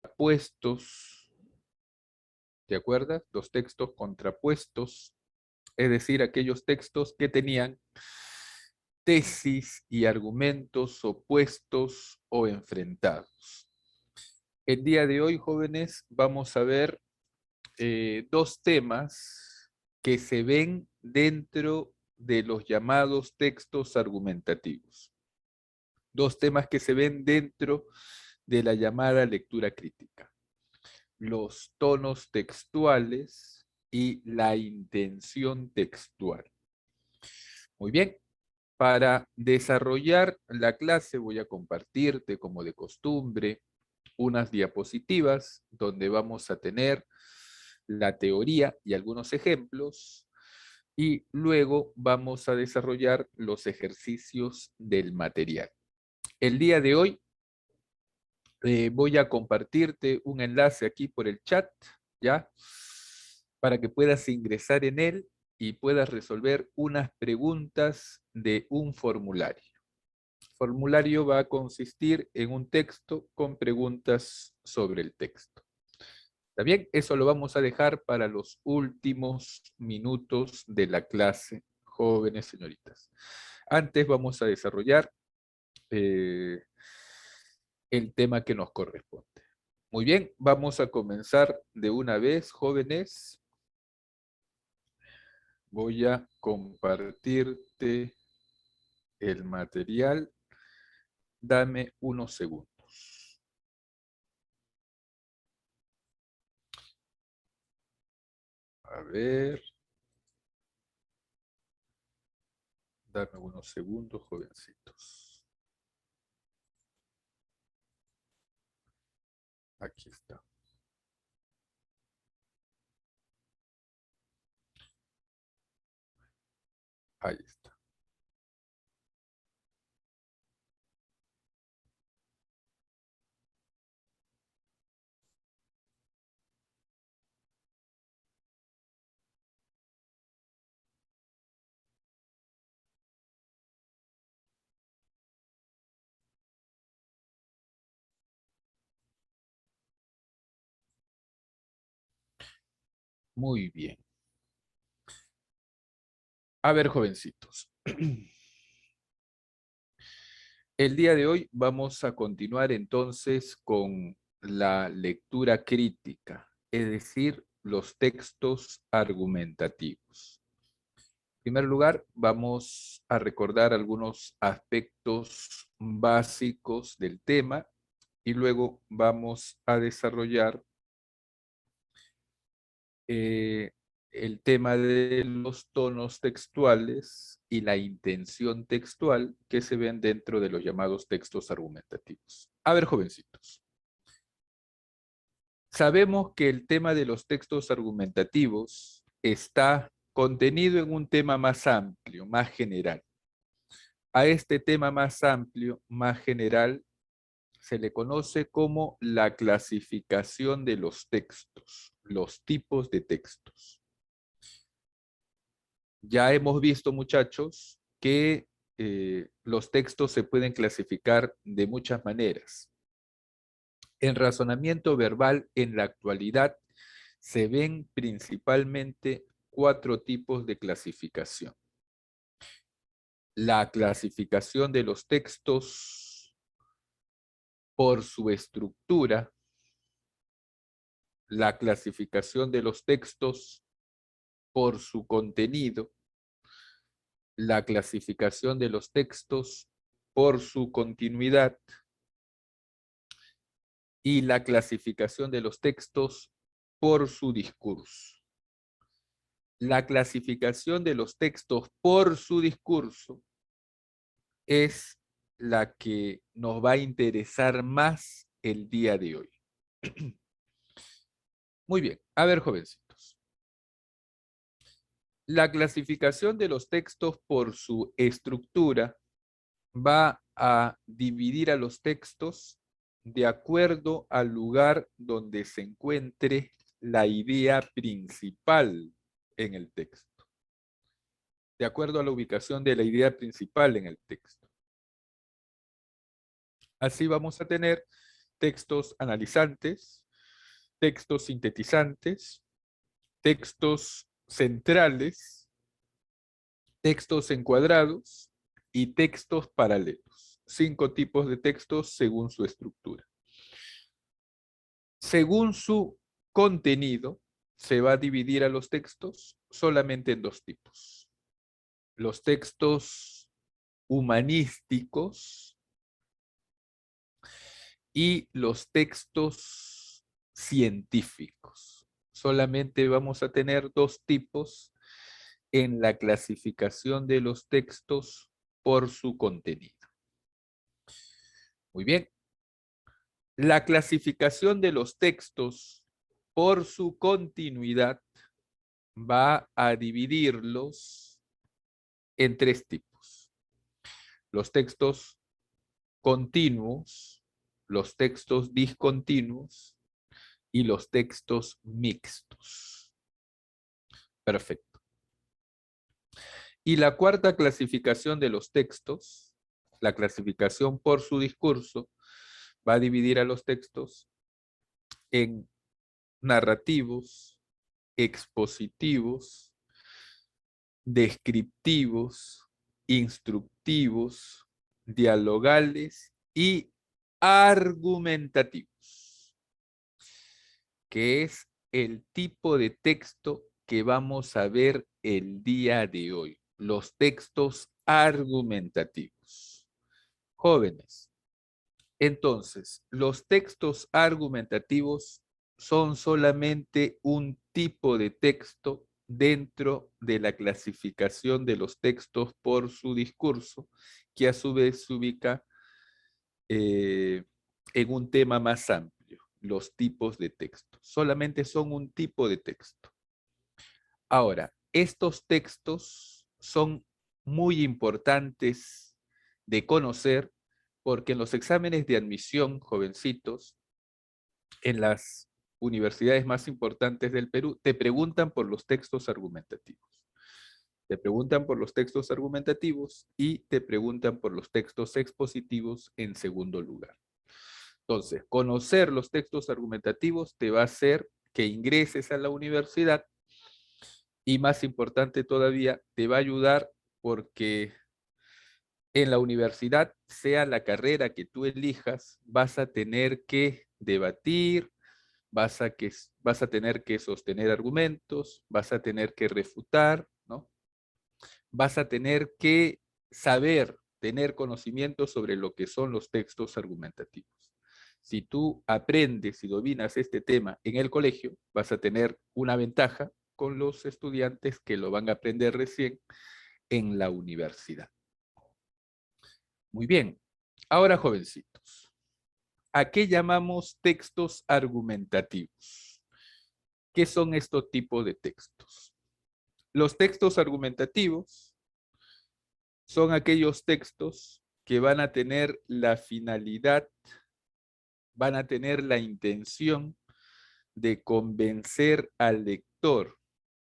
contrapuestos, ¿te acuerdas? Los textos contrapuestos, es decir, aquellos textos que tenían tesis y argumentos opuestos o enfrentados. El día de hoy, jóvenes, vamos a ver dos temas que se ven dentro de los llamados textos argumentativos. Dos temas que se ven dentro de la llamada lectura crítica. Los tonos textuales y la intención textual. Muy bien, para desarrollar la clase voy a compartirte, como de costumbre, unas diapositivas donde vamos a tener la teoría y algunos ejemplos, y luego vamos a desarrollar los ejercicios del material. El día de hoy voy a compartirte un enlace aquí por el chat, ¿ya? Para que puedas ingresar en él y puedas resolver unas preguntas de un formulario. El formulario va a consistir en un texto con preguntas sobre el texto. ¿Está bien? Eso lo vamos a dejar para los últimos minutos de la clase, jóvenes señoritas. Antes vamos a desarrollar el tema que nos corresponde. Muy bien, vamos a comenzar de una vez, jóvenes. Voy a compartirte el material. Dame unos segundos. A ver. Dame unos segundos, jovencitos. Aquí está. Ahí está. Muy bien. A ver, jovencitos. El día de hoy vamos a continuar entonces con la lectura crítica, es decir, los textos argumentativos. En primer lugar, vamos a recordar algunos aspectos básicos del tema y luego vamos a desarrollar el tema de los tonos textuales y la intención textual que se ven dentro de los llamados textos argumentativos. A ver, jovencitos. Sabemos que el tema de los textos argumentativos está contenido en un tema más amplio, más general. A este tema más amplio, más general, se le conoce como la clasificación de los textos, los tipos de textos. Ya hemos visto, muchachos, que los textos se pueden clasificar de muchas maneras. En razonamiento verbal, en la actualidad, se ven principalmente 4 tipos de clasificación. La clasificación de los textos por su estructura, la clasificación de los textos por su contenido, la clasificación de los textos por su continuidad y la clasificación de los textos por su discurso. La clasificación de los textos por su discurso es la que nos va a interesar más el día de hoy. Muy bien, a ver, jovencitos. La clasificación de los textos por su estructura va a dividir a los textos de acuerdo al lugar donde se encuentre la idea principal en el texto. De acuerdo a la ubicación de la idea principal en el texto. Así vamos a tener textos analizantes, textos sintetizantes, textos centrales, textos encuadrados y textos paralelos. 5 tipos de textos según su estructura. Según su contenido, se va a dividir a los textos solamente en 2 tipos. Los textos humanísticos y los textos científicos. Solamente vamos a tener 2 tipos en la clasificación de los textos por su contenido. Muy bien. La clasificación de los textos por su continuidad va a dividirlos en 3 tipos. Los textos continuos, los textos discontinuos y los textos mixtos. Perfecto. Y la cuarta clasificación de los textos, la clasificación por su discurso, va a dividir a los textos en narrativos, expositivos, descriptivos, instructivos, dialogales y argumentativos, que es el tipo de texto que vamos a ver el día de hoy, los textos argumentativos. Jóvenes, entonces, los textos argumentativos son solamente un tipo de texto dentro de la clasificación de los textos por su discurso, que a su vez se ubica en un tema más amplio, los tipos de texto. Solamente son un tipo de texto. Ahora, estos textos son muy importantes de conocer porque en los exámenes de admisión, jovencitos, en las universidades más importantes del Perú, te preguntan por los textos argumentativos. Te preguntan por los textos argumentativos y te preguntan por los textos expositivos en segundo lugar. Entonces, conocer los textos argumentativos te va a hacer que ingreses a la universidad y más importante todavía, te va a ayudar porque en la universidad, sea la carrera que tú elijas, vas a tener que debatir, vas a tener que sostener argumentos, vas a tener que refutar, ¿no? Vas a tener que saber, tener conocimiento sobre lo que son los textos argumentativos. Si tú aprendes y dominas este tema en el colegio, vas a tener una ventaja con los estudiantes que lo van a aprender recién en la universidad. Muy bien. Ahora, jovencitos, ¿a qué llamamos textos argumentativos? ¿Qué son estos tipos de textos? Los textos argumentativos son aquellos textos que van a tener la finalidad, van a tener la intención de convencer al lector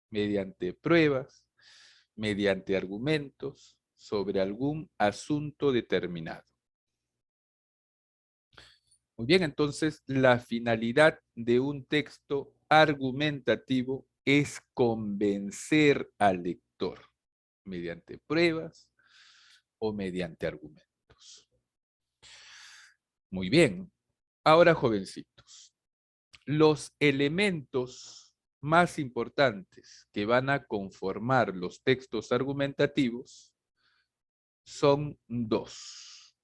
mediante pruebas, mediante argumentos sobre algún asunto determinado. Muy bien, entonces la finalidad de un texto argumentativo es convencer al lector mediante pruebas o mediante argumentos. Muy bien. Ahora, jovencitos, los elementos más importantes que van a conformar los textos argumentativos son 2.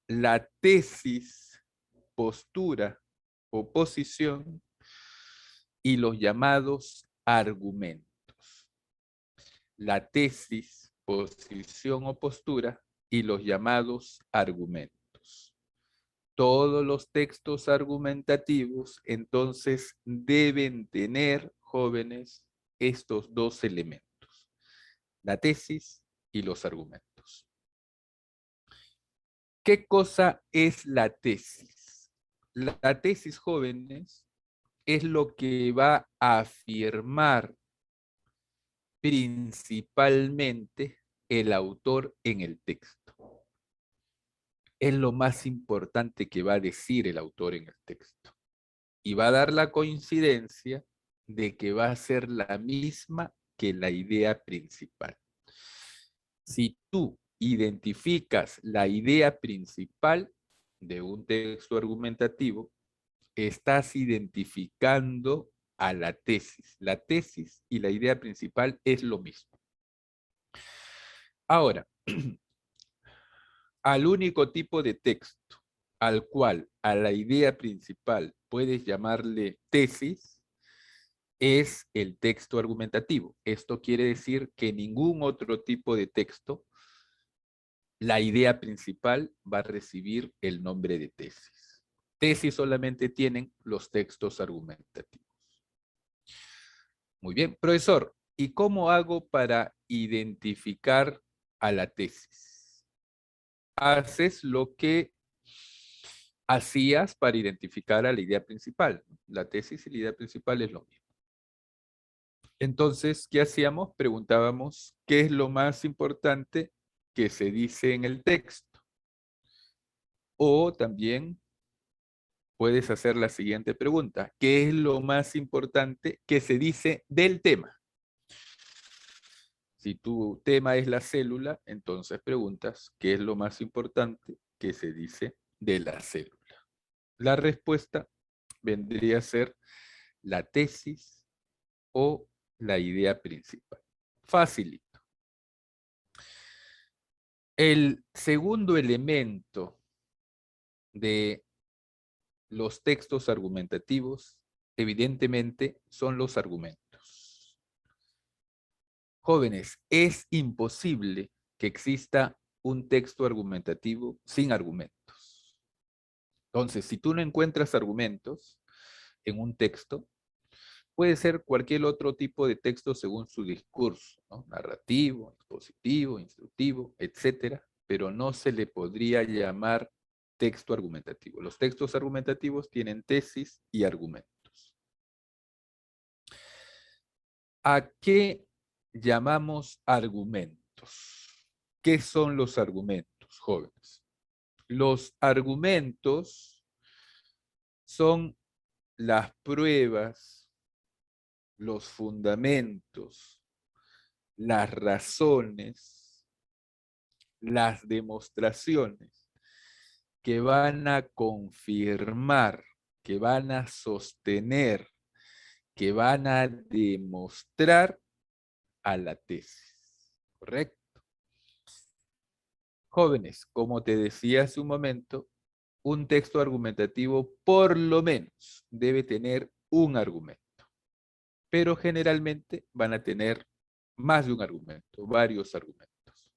La tesis, postura o posición y los llamados argumentos. La tesis, posición o postura y los llamados argumentos. Todos los textos argumentativos entonces deben tener, jóvenes, estos 2 elementos, la tesis y los argumentos. ¿Qué cosa es la tesis? La tesis, jóvenes, es lo que va a afirmar principalmente el autor en el texto. es lo más importante que va a decir el autor en el texto. Y va a dar la coincidencia de que va a ser la misma que la idea principal. Si tú identificas la idea principal de un texto argumentativo, estás identificando a la tesis. La tesis y la idea principal es lo mismo. Ahora, al único tipo de texto al cual a la idea principal puedes llamarle tesis es el texto argumentativo. Esto quiere decir que ningún otro tipo de texto, la idea principal va a recibir el nombre de tesis. Tesis solamente tienen los textos argumentativos. Muy bien, profesor, ¿y cómo hago para identificar a la tesis? Haces lo que hacías para identificar a la idea principal. La tesis y la idea principal es lo mismo. Entonces, ¿qué hacíamos? Preguntábamos qué es lo más importante que se dice en el texto. O también puedes hacer la siguiente pregunta. ¿Qué es lo más importante que se dice del tema? Si tu tema es la célula, entonces preguntas, ¿qué es lo más importante que se dice de la célula? La respuesta vendría a ser la tesis o la idea principal. Facilito. El segundo elemento de los textos argumentativos, evidentemente, son los argumentos. Jóvenes, es imposible que exista un texto argumentativo sin argumentos. Entonces, si tú no encuentras argumentos en un texto, puede ser cualquier otro tipo de texto según su discurso, ¿no? Narrativo, expositivo, instructivo, etcétera, pero no se le podría llamar texto argumentativo. Los textos argumentativos tienen tesis y argumentos. ¿A qué llamamos argumentos? ¿Qué son los argumentos, jóvenes? Los argumentos son las pruebas, los fundamentos, las razones, las demostraciones que van a confirmar, que van a sostener, que van a demostrar a la tesis. ¿Correcto? Jóvenes, como te decía hace un momento, un texto argumentativo por lo menos debe tener un argumento, pero generalmente van a tener más de un argumento, varios argumentos.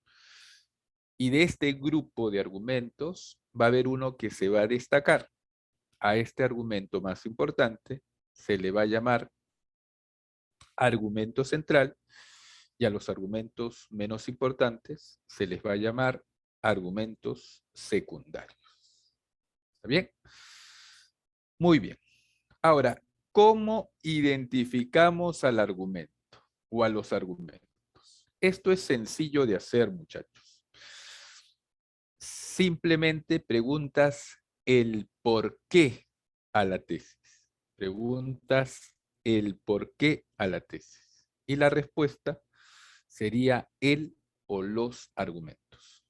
Y de este grupo de argumentos va a haber uno que se va a destacar. A este argumento más importante se le va a llamar argumento central y a los argumentos menos importantes se les va a llamar argumentos secundarios. ¿Está bien? Muy bien. Ahora, ¿cómo identificamos al argumento o a los argumentos? Esto es sencillo de hacer, muchachos. Simplemente preguntas el por qué a la tesis. Preguntas el por qué a la tesis. Y la respuesta sería el o los argumentos.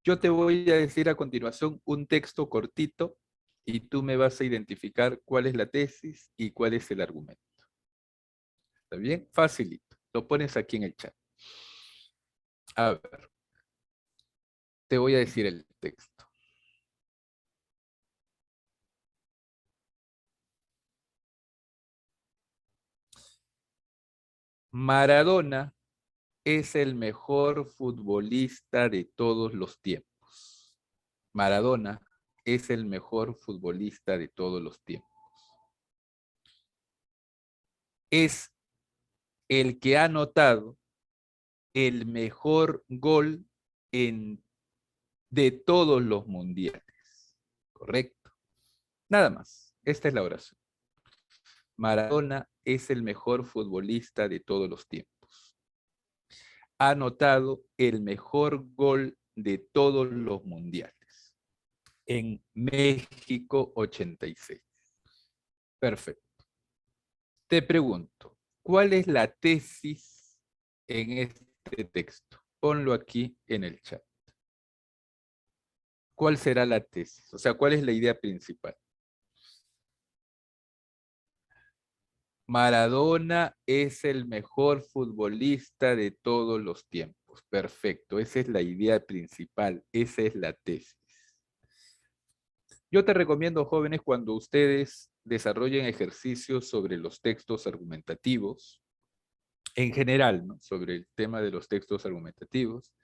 Yo te voy a decir a continuación un texto cortito y tú me vas a identificar cuál es la tesis y cuál es el argumento. ¿Está bien? Facilito. Lo pones aquí en el chat. A ver, te voy a decir el texto. Maradona es el mejor futbolista de todos los tiempos. Maradona es el mejor futbolista de todos los tiempos. Es el que ha anotado el mejor gol en, de todos los mundiales. ¿Correcto? Nada más. Esta es la oración. Maradona es el mejor futbolista de todos los tiempos. Ha anotado el mejor gol de todos los mundiales. En México 86. Perfecto. Te pregunto, ¿cuál es la tesis en este texto? Ponlo aquí en el chat. ¿Cuál será la tesis? O sea, ¿cuál es la idea principal? Maradona es el mejor futbolista de todos los tiempos. Perfecto, esa es la idea principal, esa es la tesis. Yo te recomiendo, jóvenes, cuando ustedes desarrollen ejercicios sobre los textos argumentativos, en general, ¿no? Sobre el tema de los textos argumentativos,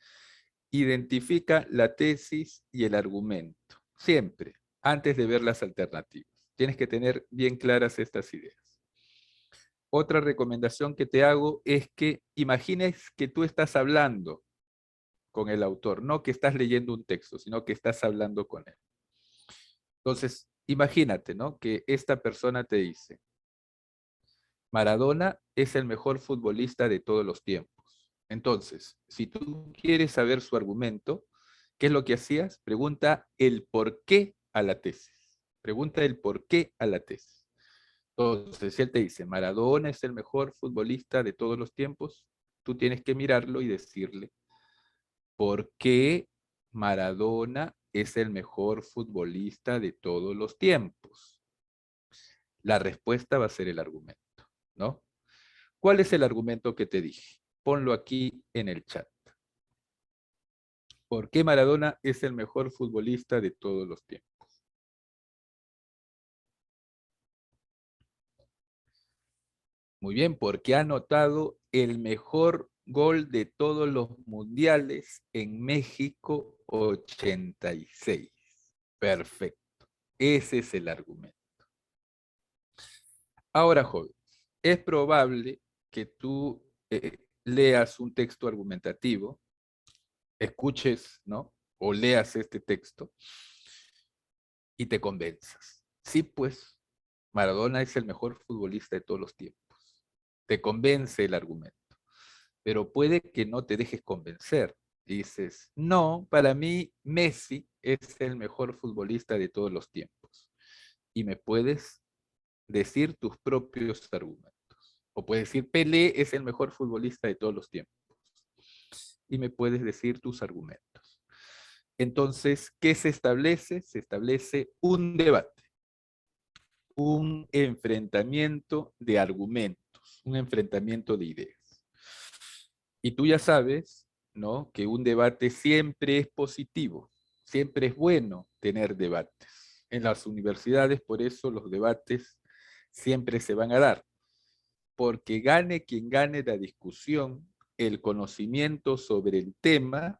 identifica la tesis y el argumento, siempre, antes de ver las alternativas. Tienes que tener bien claras estas ideas. Otra recomendación que te hago es que imagines que tú estás hablando con el autor, no que estás leyendo un texto, sino que estás hablando con él. Entonces, imagínate, ¿no? Que esta persona te dice, Maradona es el mejor futbolista de todos los tiempos. Entonces, si tú quieres saber su argumento, ¿qué es lo que hacías? Pregunta el por qué a la tesis. Pregunta el por qué a la tesis. Entonces, si él te dice, Maradona es el mejor futbolista de todos los tiempos, tú tienes que mirarlo y decirle, ¿por qué Maradona es el mejor futbolista de todos los tiempos? La respuesta va a ser el argumento, ¿no? ¿Cuál es el argumento que te dije? Ponlo aquí en el chat. ¿Por qué Maradona es el mejor futbolista de todos los tiempos? Muy bien, porque ha anotado el mejor gol de todos los mundiales en México 86. Perfecto. Ese es el argumento. Ahora, joven, es probable que tú leas un texto argumentativo, escuches, ¿no? O leas este texto y te convenzas. Sí, pues, Maradona es el mejor futbolista de todos los tiempos. Te convence el argumento. Pero puede que no te dejes convencer. Dices, no, para mí Messi es el mejor futbolista de todos los tiempos. Y me puedes decir tus propios argumentos. O puedes decir, Pelé es el mejor futbolista de todos los tiempos. Y me puedes decir tus argumentos. Entonces, ¿qué se establece? Se establece un debate, un enfrentamiento de argumentos, un enfrentamiento de ideas. Y tú ya sabes, ¿no? Que un debate siempre es positivo, siempre es bueno tener debates. En las universidades, por eso los debates siempre se van a dar, porque gane quien gane la discusión, el conocimiento sobre el tema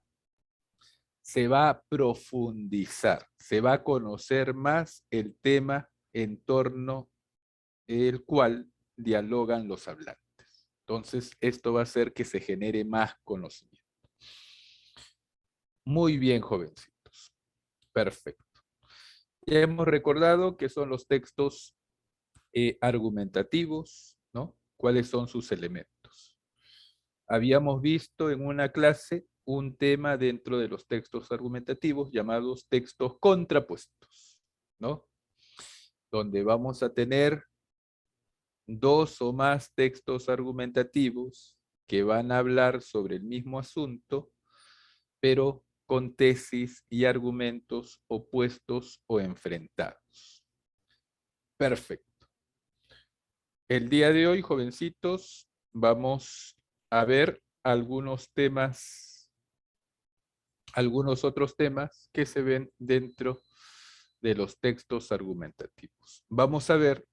se va a profundizar, se va a conocer más el tema en torno al cual dialogan los hablantes. Entonces, esto va a hacer que se genere más conocimiento. Muy bien, jovencitos. Perfecto. Ya hemos recordado que son los textos argumentativos, ¿no? ¿Cuáles son sus elementos? Habíamos visto en una clase un tema dentro de los textos argumentativos llamados textos contrapuestos, ¿no? Donde vamos a tener dos o más textos argumentativos que van a hablar sobre el mismo asunto, pero con tesis y argumentos opuestos o enfrentados. Perfecto. El día de hoy, jovencitos, vamos a ver algunos temas, algunos otros temas que se ven dentro de los textos argumentativos. Vamos a ver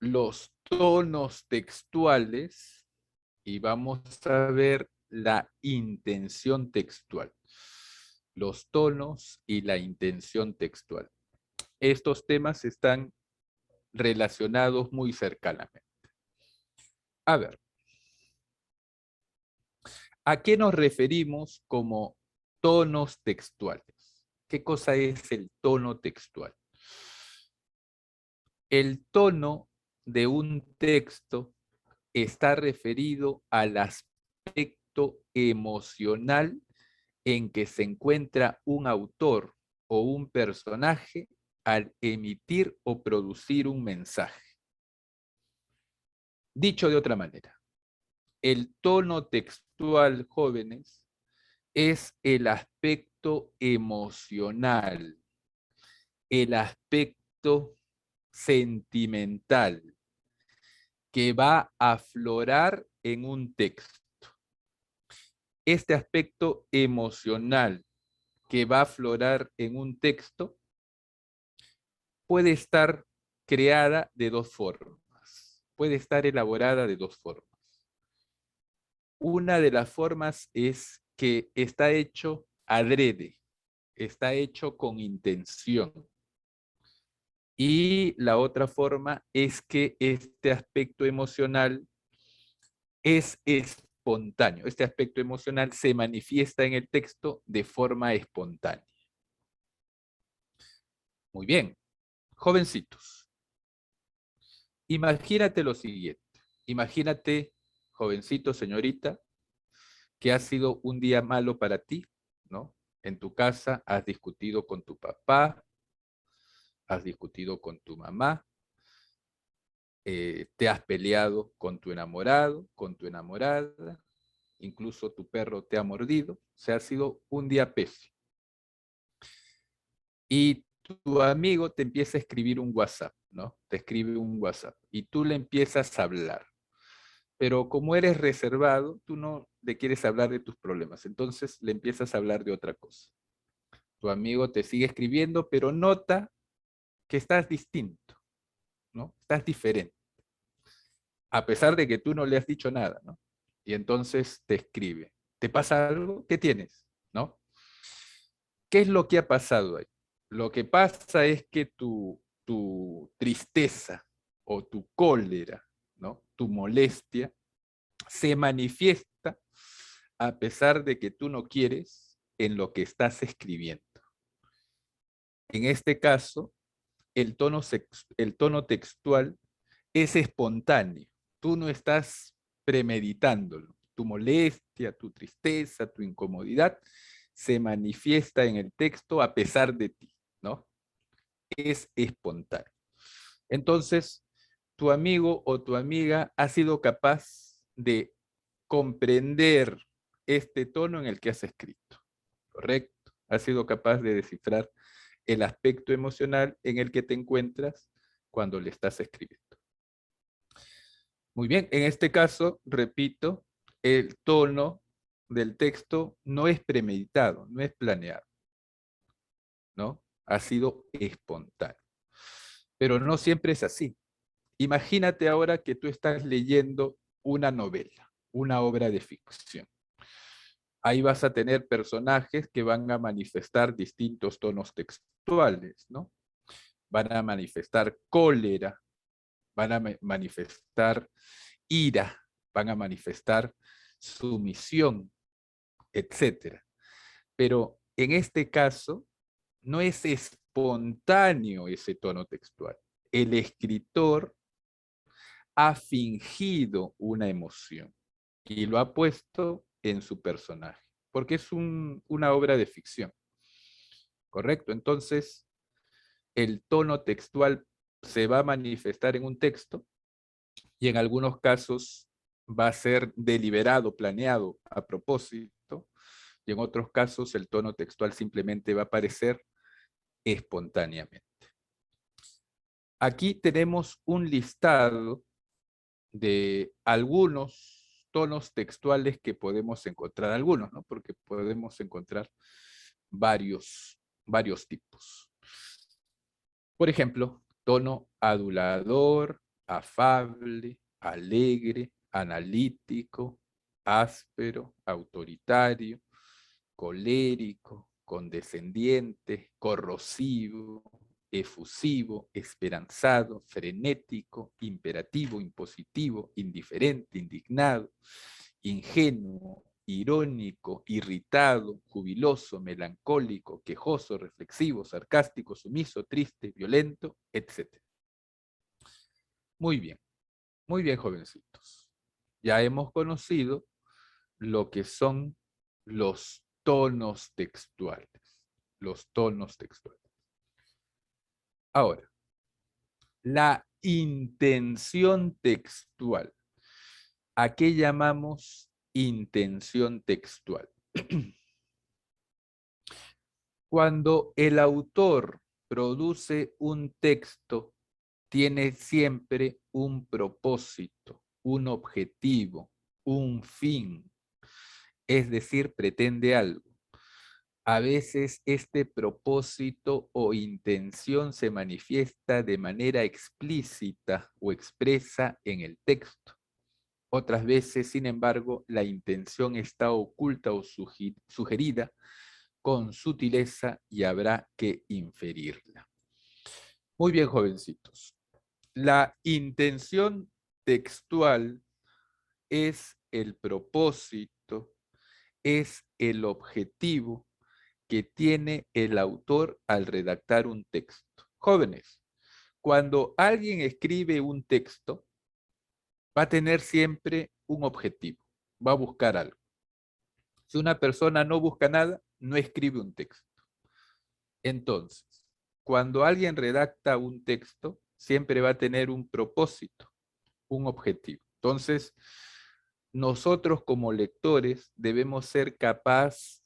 los tonos textuales y vamos a ver la intención textual. Los tonos y la intención textual. Estos temas están relacionados muy cercanamente. A ver, ¿a qué nos referimos como tonos textuales? ¿Qué cosa es el tono textual? El tono de un texto está referido al aspecto emocional en que se encuentra un autor o un personaje al emitir o producir un mensaje. Dicho de otra manera, el tono textual, jóvenes, es el aspecto emocional, el aspecto sentimental que va a aflorar en un texto. Este aspecto emocional que va a aflorar en un texto puede estar creada de dos formas, puede estar elaborada de dos formas. Una de las formas es que está hecho adrede, está hecho con intención. Y la otra forma es que este aspecto emocional es espontáneo. Este aspecto emocional se manifiesta en el texto de forma espontánea. Muy bien, jovencitos. Imagínate lo siguiente. Imagínate, jovencito, señorita, que ha sido un día malo para ti, ¿no? En tu casa has discutido con tu papá, has discutido con tu mamá, te has peleado con tu enamorado, con tu enamorada, incluso tu perro te ha mordido, o sea, ha sido un día pésimo. Y tu amigo te empieza a escribir un WhatsApp, ¿no? Te escribe un WhatsApp y tú le empiezas a hablar. Pero como eres reservado, tú no le quieres hablar de tus problemas, entonces le empiezas a hablar de otra cosa. Tu amigo te sigue escribiendo, pero nota que estás distinto, ¿no? Estás diferente, a pesar de que tú no le has dicho nada, ¿no? Y entonces te escribe. ¿Te pasa algo? ¿Qué tienes? ¿No? ¿Qué es lo que ha pasado ahí? Lo que pasa es que tu tristeza o tu cólera, ¿no? Tu molestia se manifiesta a pesar de que tú no quieres en lo que estás escribiendo. En este caso, el tono textual es espontáneo. Tú no estás premeditándolo. Tu molestia, tu tristeza, tu incomodidad se manifiesta en el texto a pesar de ti, ¿no? Es espontáneo. Entonces, tu amigo o tu amiga ha sido capaz de comprender este tono en el que has escrito, ¿correcto? Ha sido capaz de descifrar el aspecto emocional en el que te encuentras cuando le estás escribiendo. Muy bien, en este caso, repito, el tono del texto no es premeditado, no es planeado, ¿no? Ha sido espontáneo. Pero no siempre es así. Imagínate ahora que tú estás leyendo una novela, una obra de ficción. Ahí vas a tener personajes que van a manifestar distintos tonos textuales, ¿no? Van a manifestar cólera, van a manifestar ira, van a manifestar sumisión, etcétera. Pero en este caso, no es espontáneo ese tono textual. El escritor ha fingido una emoción y lo ha puesto en su personaje, porque es una obra de ficción, ¿correcto? Entonces, el tono textual se va a manifestar en un texto y en algunos casos va a ser deliberado, planeado a propósito, y en otros casos el tono textual simplemente va a aparecer espontáneamente. Aquí tenemos un listado de algunos tonos textuales que podemos encontrar, algunos, ¿no? Porque podemos encontrar varios tipos. Por ejemplo, tono adulador, afable, alegre, analítico, áspero, autoritario, colérico, condescendiente, corrosivo, efusivo, esperanzado, frenético, imperativo, impositivo, indiferente, indignado, ingenuo, irónico, irritado, jubiloso, melancólico, quejoso, reflexivo, sarcástico, sumiso, triste, violento, etc. muy bien, jovencitos. Ya hemos conocido lo que son los tonos textuales. Los tonos textuales. Ahora, la intención textual. ¿A qué llamamos intención textual? Cuando el autor produce un texto, tiene siempre un propósito, un objetivo, un fin, es decir, pretende algo. A veces este propósito o intención se manifiesta de manera explícita o expresa en el texto. Otras veces, sin embargo, la intención está oculta o sugerida con sutileza y habrá que inferirla. Muy bien, jovencitos. La intención textual es el propósito, es el objetivo que tiene el autor al redactar un texto. Jóvenes, cuando alguien escribe un texto, va a tener siempre un objetivo, va a buscar algo. Si una persona no busca nada, no escribe un texto. Entonces, cuando alguien redacta un texto, siempre va a tener un propósito, un objetivo. Entonces, nosotros como lectores debemos ser capaces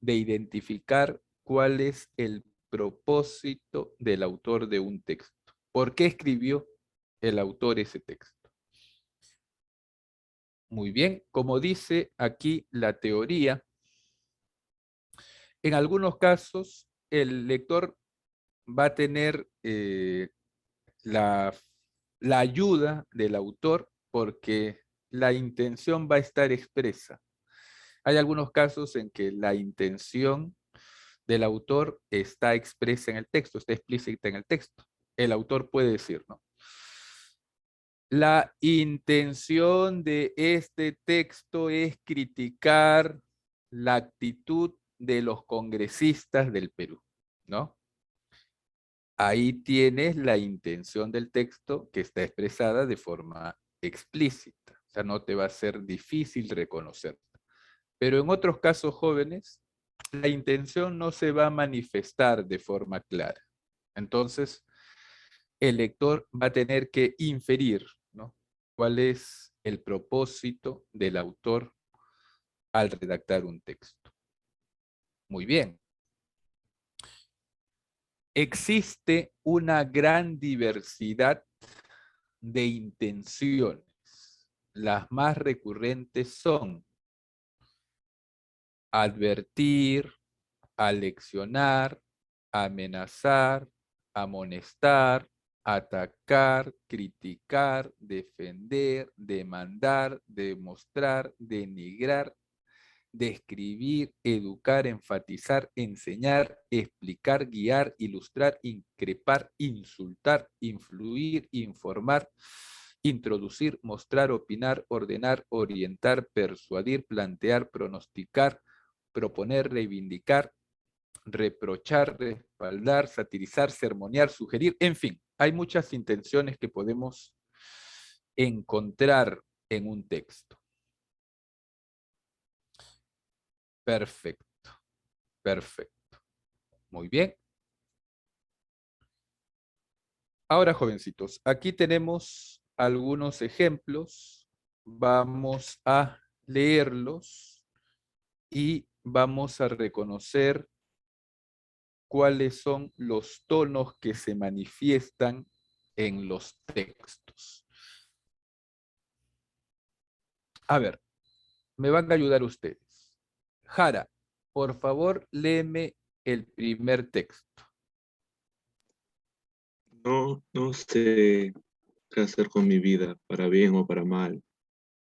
de identificar cuál es el propósito del autor de un texto. ¿Por qué escribió el autor ese texto? Muy bien, como dice aquí la teoría, en algunos casos el lector va a tener la, la ayuda del autor porque la intención va a estar expresa. Hay algunos casos en que la intención del autor está expresa en el texto, está explícita en el texto. El autor puede decir, ¿no? La intención de este texto es criticar la actitud de los congresistas del Perú, ¿no? Ahí tienes la intención del texto que está expresada de forma explícita. O sea, no te va a ser difícil reconocerla. Pero en otros casos jóvenes, la intención no se va a manifestar de forma clara. Entonces, el lector va a tener que inferir, ¿no? ¿Cuál es el propósito del autor al redactar un texto? Muy bien. Existe una gran diversidad de intenciones. Las más recurrentes son advertir, aleccionar, amenazar, amonestar, atacar, criticar, defender, demandar, demostrar, denigrar, describir, educar, enfatizar, enseñar, explicar, guiar, ilustrar, increpar, insultar, influir, informar, introducir, mostrar, opinar, ordenar, orientar, persuadir, plantear, pronosticar, proponer, reivindicar, reprochar, respaldar, satirizar, sermonear, sugerir, en fin, hay muchas intenciones que podemos encontrar en un texto. Perfecto, perfecto. Muy bien. Ahora, jovencitos, aquí tenemos algunos ejemplos. Vamos a leerlos y vamos a reconocer cuáles son los tonos que se manifiestan en los textos. A ver, me van a ayudar ustedes. Jara, por favor, léeme el primer texto. No sé qué hacer con mi vida, para bien o para mal.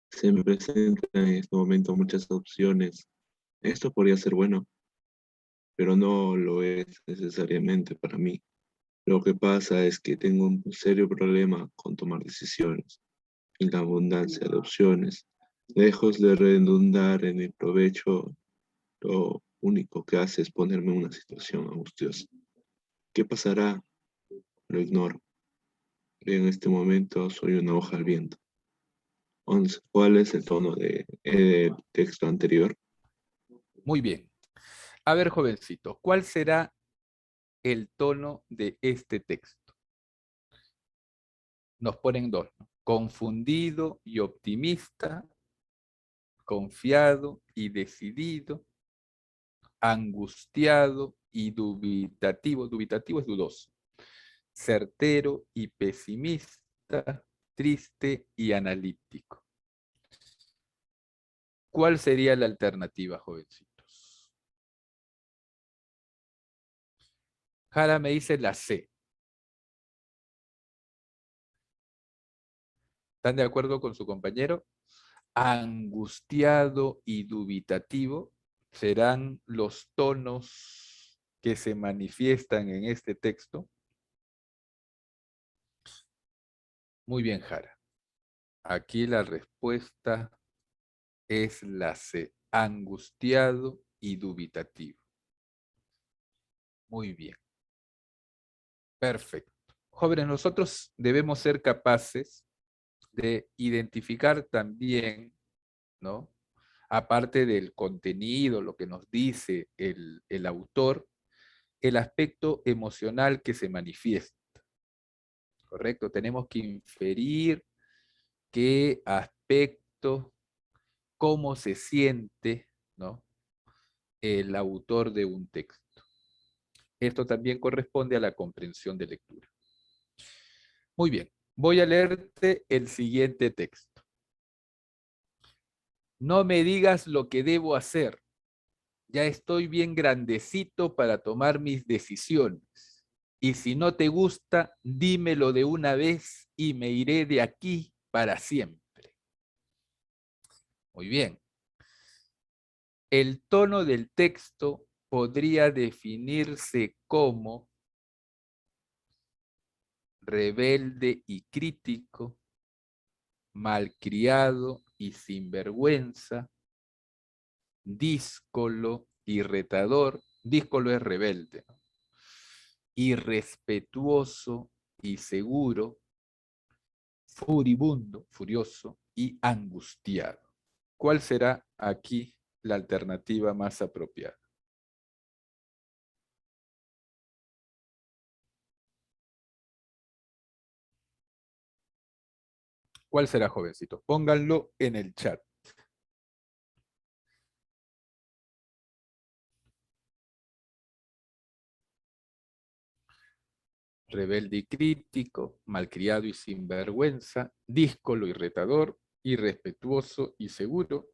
Se me presentan en este momento muchas opciones. Esto podría ser bueno, pero no lo es necesariamente para mí. Lo que pasa es que tengo un serio problema con tomar decisiones y la abundancia de opciones. Lejos de redundar en mi provecho, lo único que hace es ponerme en una situación angustiosa. ¿Qué pasará? Lo ignoro. Y en este momento soy una hoja al viento. 11. ¿Cuál es el tono del texto anterior? Muy bien. A ver, jovencito, ¿cuál será el tono de este texto? Nos ponen dos, ¿no? Confundido y optimista, confiado y decidido, angustiado y dubitativo. Dubitativo es dudoso. Certero y pesimista, triste y analítico. ¿Cuál sería la alternativa, jovencitos? Jara me dice la C. ¿Están de acuerdo con su compañero? Angustiado y dubitativo serán los tonos que se manifiestan en este texto. Muy bien, Jara. Aquí la respuesta es la C. Angustiado y dubitativo. Muy bien. Perfecto. Jóvenes, nosotros debemos ser capaces de identificar también, ¿no? Aparte del contenido, lo que nos dice el autor, el aspecto emocional que se manifiesta, ¿correcto? Tenemos que inferir qué aspecto, cómo se siente, ¿no? El autor de un texto. Esto también corresponde a la comprensión de lectura. Muy bien, voy a leerte el siguiente texto. No me digas lo que debo hacer. Ya estoy bien grandecito para tomar mis decisiones. Y si no te gusta, dímelo de una vez y me iré de aquí para siempre. Muy bien. El tono del texto podría definirse como rebelde y crítico, malcriado y sinvergüenza, díscolo y retador. Díscolo es rebelde, ¿no? Irrespetuoso y seguro, furibundo, furioso y angustiado. ¿Cuál será aquí la alternativa más apropiada? ¿Cuál será, jovencitos? Pónganlo en el chat. Rebelde y crítico, malcriado y sinvergüenza, díscolo y retador, irrespetuoso y seguro,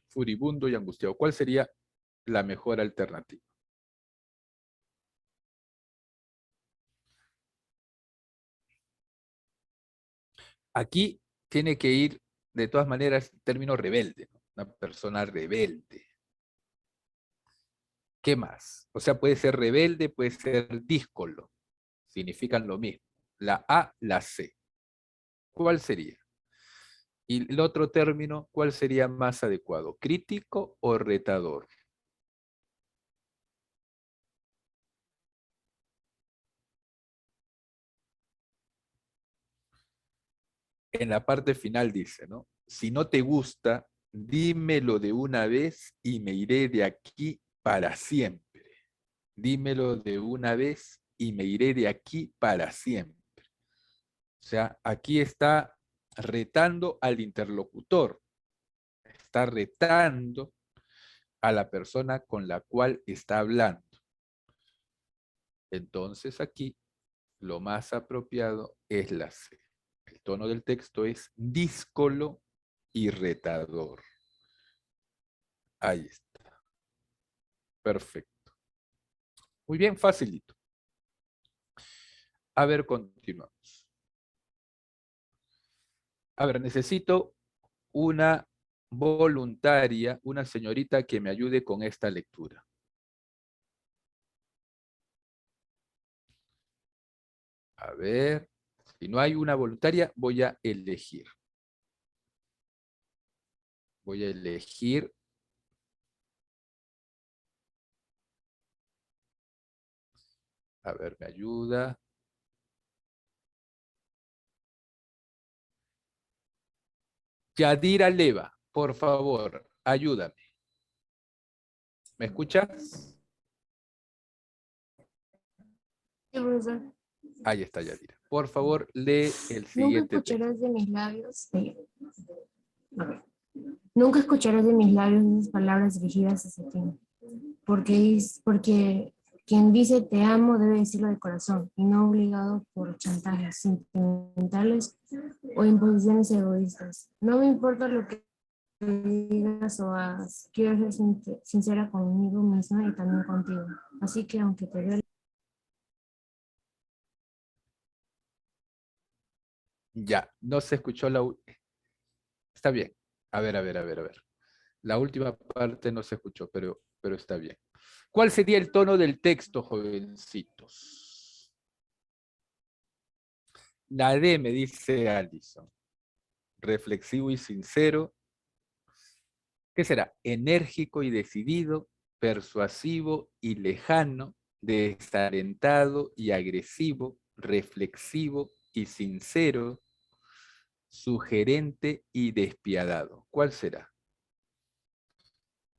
furibundo y angustiado. ¿Cuál sería la mejor alternativa? Aquí tiene que ir, de todas maneras, el término rebelde, ¿no? Una persona rebelde. ¿Qué más? O sea, puede ser rebelde, puede ser díscolo. Significan lo mismo. La A, la C. ¿Cuál sería? Y el otro término, ¿cuál sería más adecuado? ¿Crítico o retador? En la parte final dice, ¿no? Si no te gusta, dímelo de una vez y me iré de aquí para siempre. Dímelo de una vez y me iré de aquí para siempre. O sea, aquí está retando al interlocutor, está retando a la persona con la cual está hablando. Entonces aquí lo más apropiado es la C. El tono del texto es díscolo y retador. Ahí está. Perfecto. Muy bien, facilito. A ver, continuamos. A ver, necesito una voluntaria, una señorita que me ayude con esta lectura. A ver, si no hay una voluntaria, voy a elegir. Voy a elegir. A ver, me ayuda. Yadira Leva, por favor, ayúdame. ¿Me escuchas? Sí, profesor. Ahí está Yadira. Por favor, lee el Nunca siguiente texto. escucharás de mis labios. A ver. Nunca escucharás de mis labios esas palabras dirigidas hacia ti. Porque quien dice te amo debe decirlo de corazón y no obligado por chantajes sentimentales o imposiciones egoístas. No me importa lo que digas o hagas. Quiero ser sincera conmigo misma y también contigo. Así que aunque te duele. Ya, no se escuchó Está bien. A ver, a ver, a ver, a ver. La última parte no se escuchó, pero está bien. ¿Cuál sería el tono del texto, jovencitos? La D, me dice Allison. Reflexivo y sincero. ¿Qué será? Enérgico y decidido, persuasivo y lejano, desalentado y agresivo, reflexivo y sincero, sugerente y despiadado. ¿Cuál será?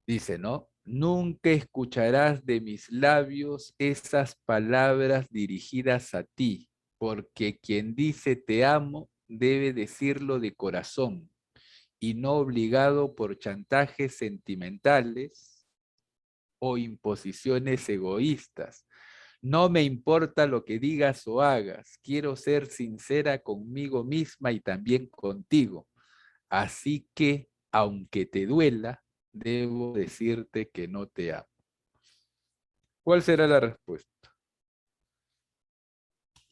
Dice, ¿no? Nunca escucharás de mis labios esas palabras dirigidas a ti, porque quien dice te amo debe decirlo de corazón y no obligado por chantajes sentimentales o imposiciones egoístas. No me importa lo que digas o hagas, quiero ser sincera conmigo misma y también contigo. Así que, aunque te duela, debo decirte que no te amo. ¿Cuál será la respuesta?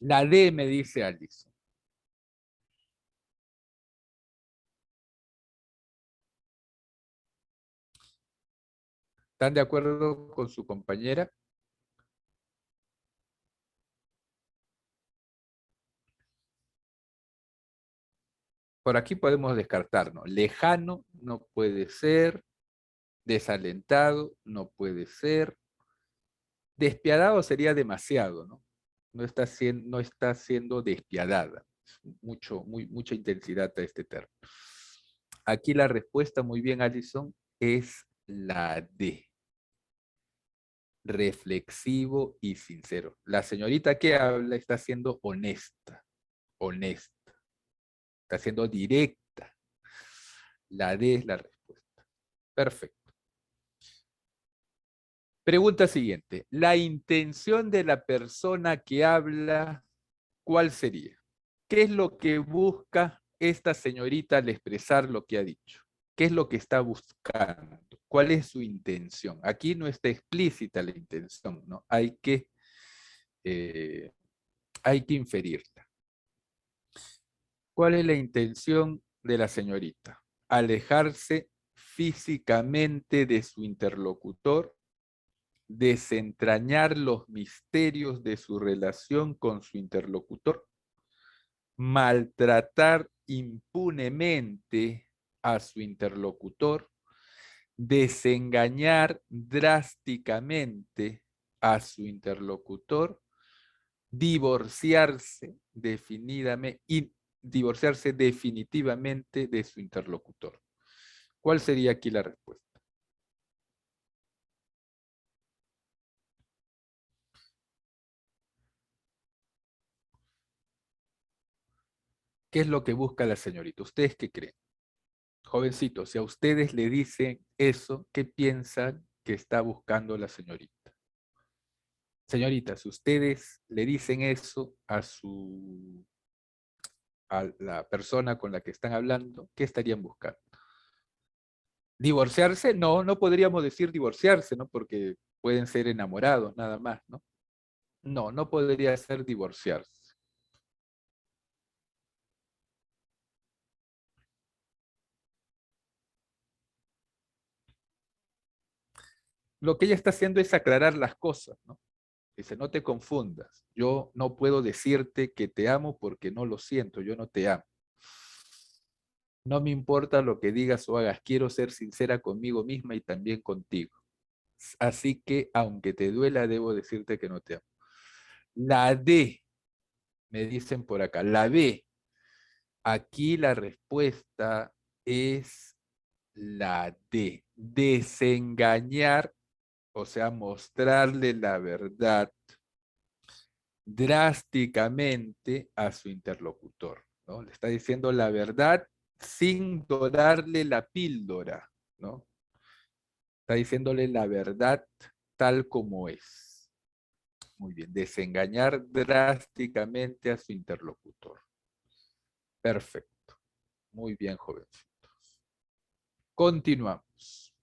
La D, me dice Alice. ¿Están de acuerdo con su compañera? Por aquí podemos descartarnos. Lejano no puede ser. Desalentado no puede ser. Despiadado sería demasiado, ¿no? No está siendo despiadada. Mucha intensidad a este término. Aquí la respuesta, muy bien, Alison, es la D. Reflexivo y sincero. La señorita que habla está siendo honesta, está siendo directa. La D es la respuesta. Perfecto. Pregunta siguiente. La intención de la persona que habla, ¿cuál sería? ¿Qué es lo que busca esta señorita al expresar lo que ha dicho? ¿Qué es lo que está buscando? ¿Cuál es su intención? Aquí no está explícita la intención, ¿no? Eh, hay que inferirla. ¿Cuál es la intención de la señorita? Alejarse físicamente de su interlocutor, desentrañar los misterios de su relación con su interlocutor, maltratar impunemente a su interlocutor, desengañar drásticamente a su interlocutor, divorciarse divorciarse definitivamente de su interlocutor. ¿Cuál sería aquí la respuesta? ¿Qué es lo que busca la señorita? ¿Ustedes qué creen? Jovencitos, si a ustedes le dicen eso, ¿qué piensan que está buscando la señorita? Señorita, si ustedes le dicen eso a la persona con la que están hablando, ¿qué estarían buscando? ¿Divorciarse? No, no podríamos decir divorciarse, ¿no? Porque pueden ser enamorados nada más, ¿no? No, no podría ser divorciarse. Lo que ella está haciendo es aclarar las cosas, ¿no? Dice, no te confundas. Yo no puedo decirte que te amo porque no lo siento, yo no te amo. No me importa lo que digas o hagas, quiero ser sincera conmigo misma y también contigo. Así que, aunque te duela, debo decirte que no te amo. La D, me dicen por acá, la B. Aquí la respuesta es la D. Desengañar, o sea, mostrarle la verdad drásticamente a su interlocutor, ¿no? Le está diciendo la verdad sin dorarle la píldora, ¿no? Está diciéndole la verdad tal como es. Muy bien, desengañar drásticamente a su interlocutor. Perfecto. Muy bien, jovencitos. Continuamos.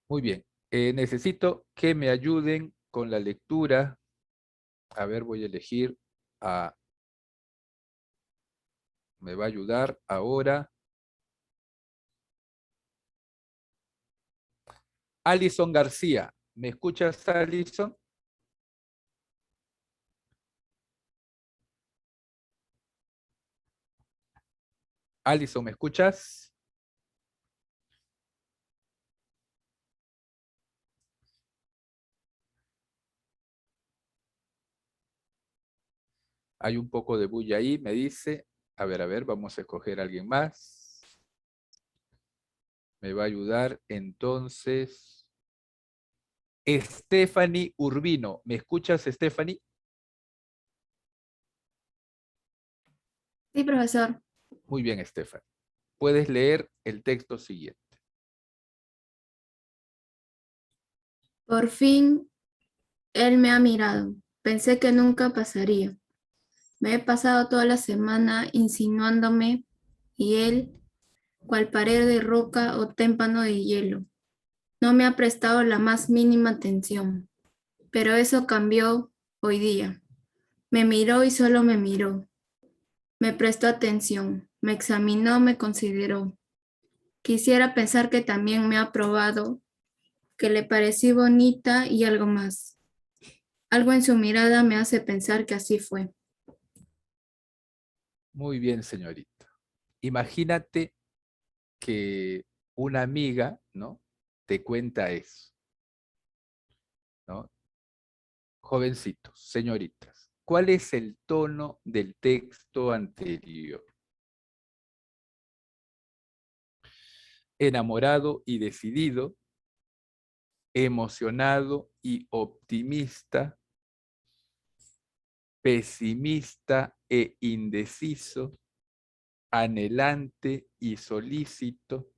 Muy bien. Necesito que me ayuden con la lectura. A ver, voy a elegir a... Me va a ayudar ahora Alison García. ¿Me escuchas, Alison? Alison, ¿me escuchas? Hay un poco de bulla ahí, me dice. A ver, vamos a escoger a alguien más. Me va a ayudar entonces Stephanie Urbino. ¿Me escuchas, Stephanie? Sí, profesor. Muy bien, Stephanie. Puedes leer el texto siguiente. Por fin él me ha mirado. Pensé que nunca pasaría. Me he pasado toda la semana insinuándome y él, cual pared de roca o témpano de hielo, no me ha prestado la más mínima atención. Pero eso cambió hoy día. Me miró y solo me miró. Me prestó atención, me examinó, me consideró. Quisiera pensar que también me ha aprobado, que le parecí bonita y algo más. Algo en su mirada me hace pensar que así fue. Muy bien, señorita. Imagínate que una amiga, ¿no? Te cuenta eso, ¿no? Jovencitos, señoritas, ¿cuál es el tono del texto anterior? Enamorado y decidido, emocionado y optimista, pesimista e indeciso, anhelante y solícito,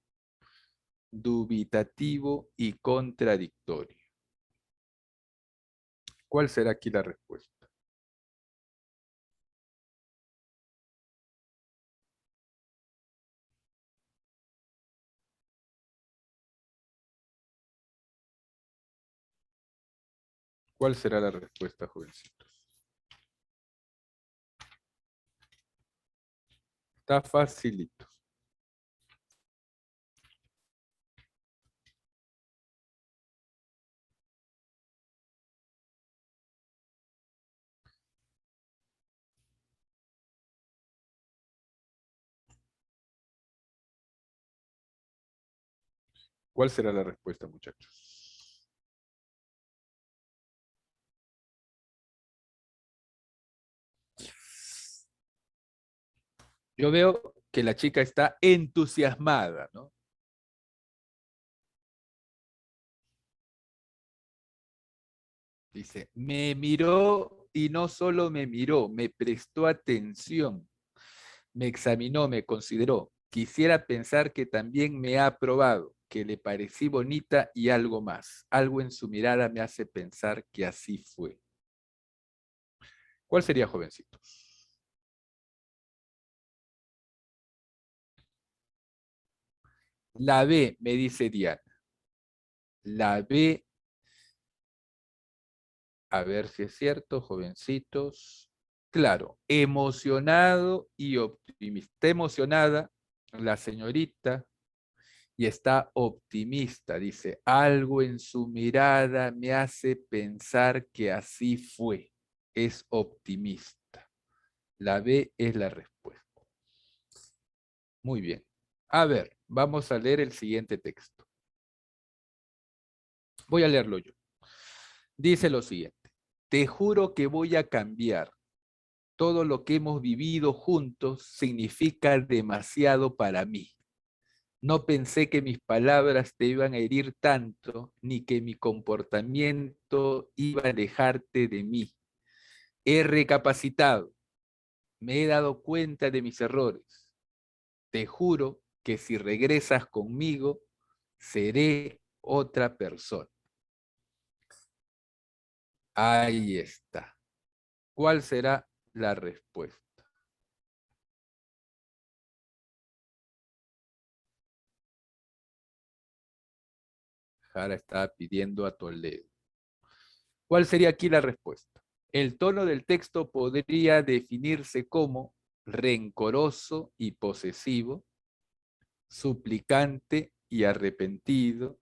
dubitativo y contradictorio. ¿Cuál será aquí la respuesta? ¿Cuál será la respuesta, jovencitos? Está facilito. ¿Cuál será la respuesta, muchachos? Yo veo que la chica está entusiasmada, ¿no? Dice, me miró y no solo me miró, me prestó atención, me examinó, me consideró. Quisiera pensar que también me ha aprobado, que le parecí bonita y algo más. Algo en su mirada me hace pensar que así fue. ¿Cuál sería, jovencitos? La B, me dice Diana. La B, a ver si es cierto, jovencitos. Claro, emocionado y optimista. Está emocionada la señorita y está optimista. Dice, algo en su mirada me hace pensar que así fue. Es optimista. La B es la respuesta. Muy bien. A ver, vamos a leer el siguiente texto. Voy a leerlo yo. Dice lo siguiente. Te juro que voy a cambiar. todo lo que hemos vivido juntos significa demasiado para mí. No pensé que mis palabras te iban a herir tanto, ni que mi comportamiento iba a alejarte de mí. He recapacitado, me he dado cuenta de mis errores. Te juro que si regresas conmigo, seré otra persona. Ahí está. ¿Cuál será la respuesta? Jara está pidiendo a Toledo. ¿Cuál sería aquí la respuesta? El tono del texto podría definirse como rencoroso y posesivo, suplicante y arrepentido,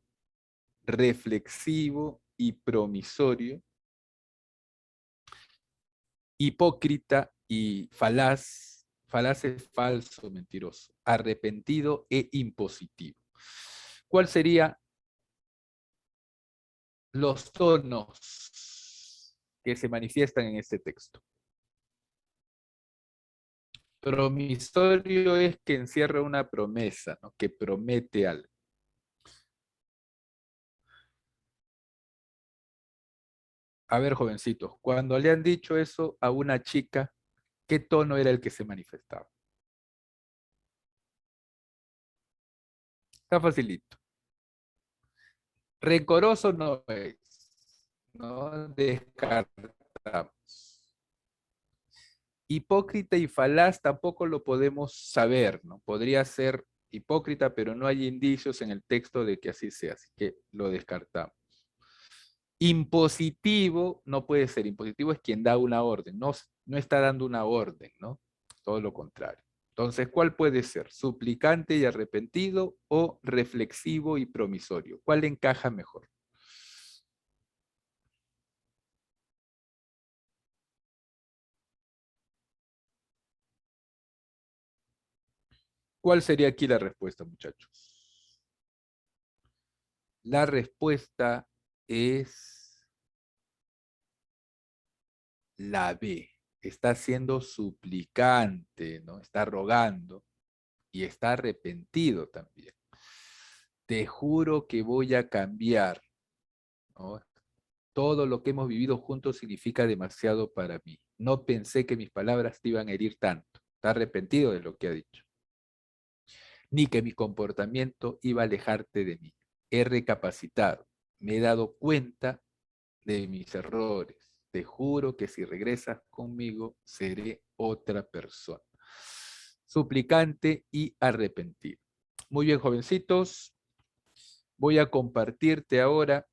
reflexivo y promisorio, hipócrita y falaz, falaz es falso, mentiroso, arrepentido e impositivo. ¿Cuál sería los tonos que se manifiestan en este texto? Promisorio es que encierra una promesa, ¿no? Que promete algo. A ver, jovencitos, cuando le han dicho eso a una chica, ¿qué tono era el que se manifestaba? Está facilito. Rencoroso no es, no descartamos. Hipócrita y falaz tampoco lo podemos saber, ¿no? Podría ser hipócrita, pero no hay indicios en el texto de que así sea, así que lo descartamos. Impositivo no puede ser, impositivo es quien da una orden, no está dando una orden, ¿no? Todo lo contrario. Entonces, ¿cuál puede ser? ¿Suplicante y arrepentido o reflexivo y promisorio? ¿Cuál encaja mejor? ¿Cuál sería aquí la respuesta, muchachos? La respuesta es la B. Está siendo suplicante, ¿no? Está rogando y está arrepentido también. Te juro que voy a cambiar, ¿no? Todo lo que hemos vivido juntos significa demasiado para mí. No pensé que mis palabras te iban a herir tanto. Está arrepentido de lo que ha dicho. Ni que mi comportamiento iba a alejarte de mí. He recapacitado. Me he dado cuenta de mis errores. Te juro que si regresas conmigo, seré otra persona. Suplicante y arrepentido. Muy bien, jovencitos. Voy a compartirte ahora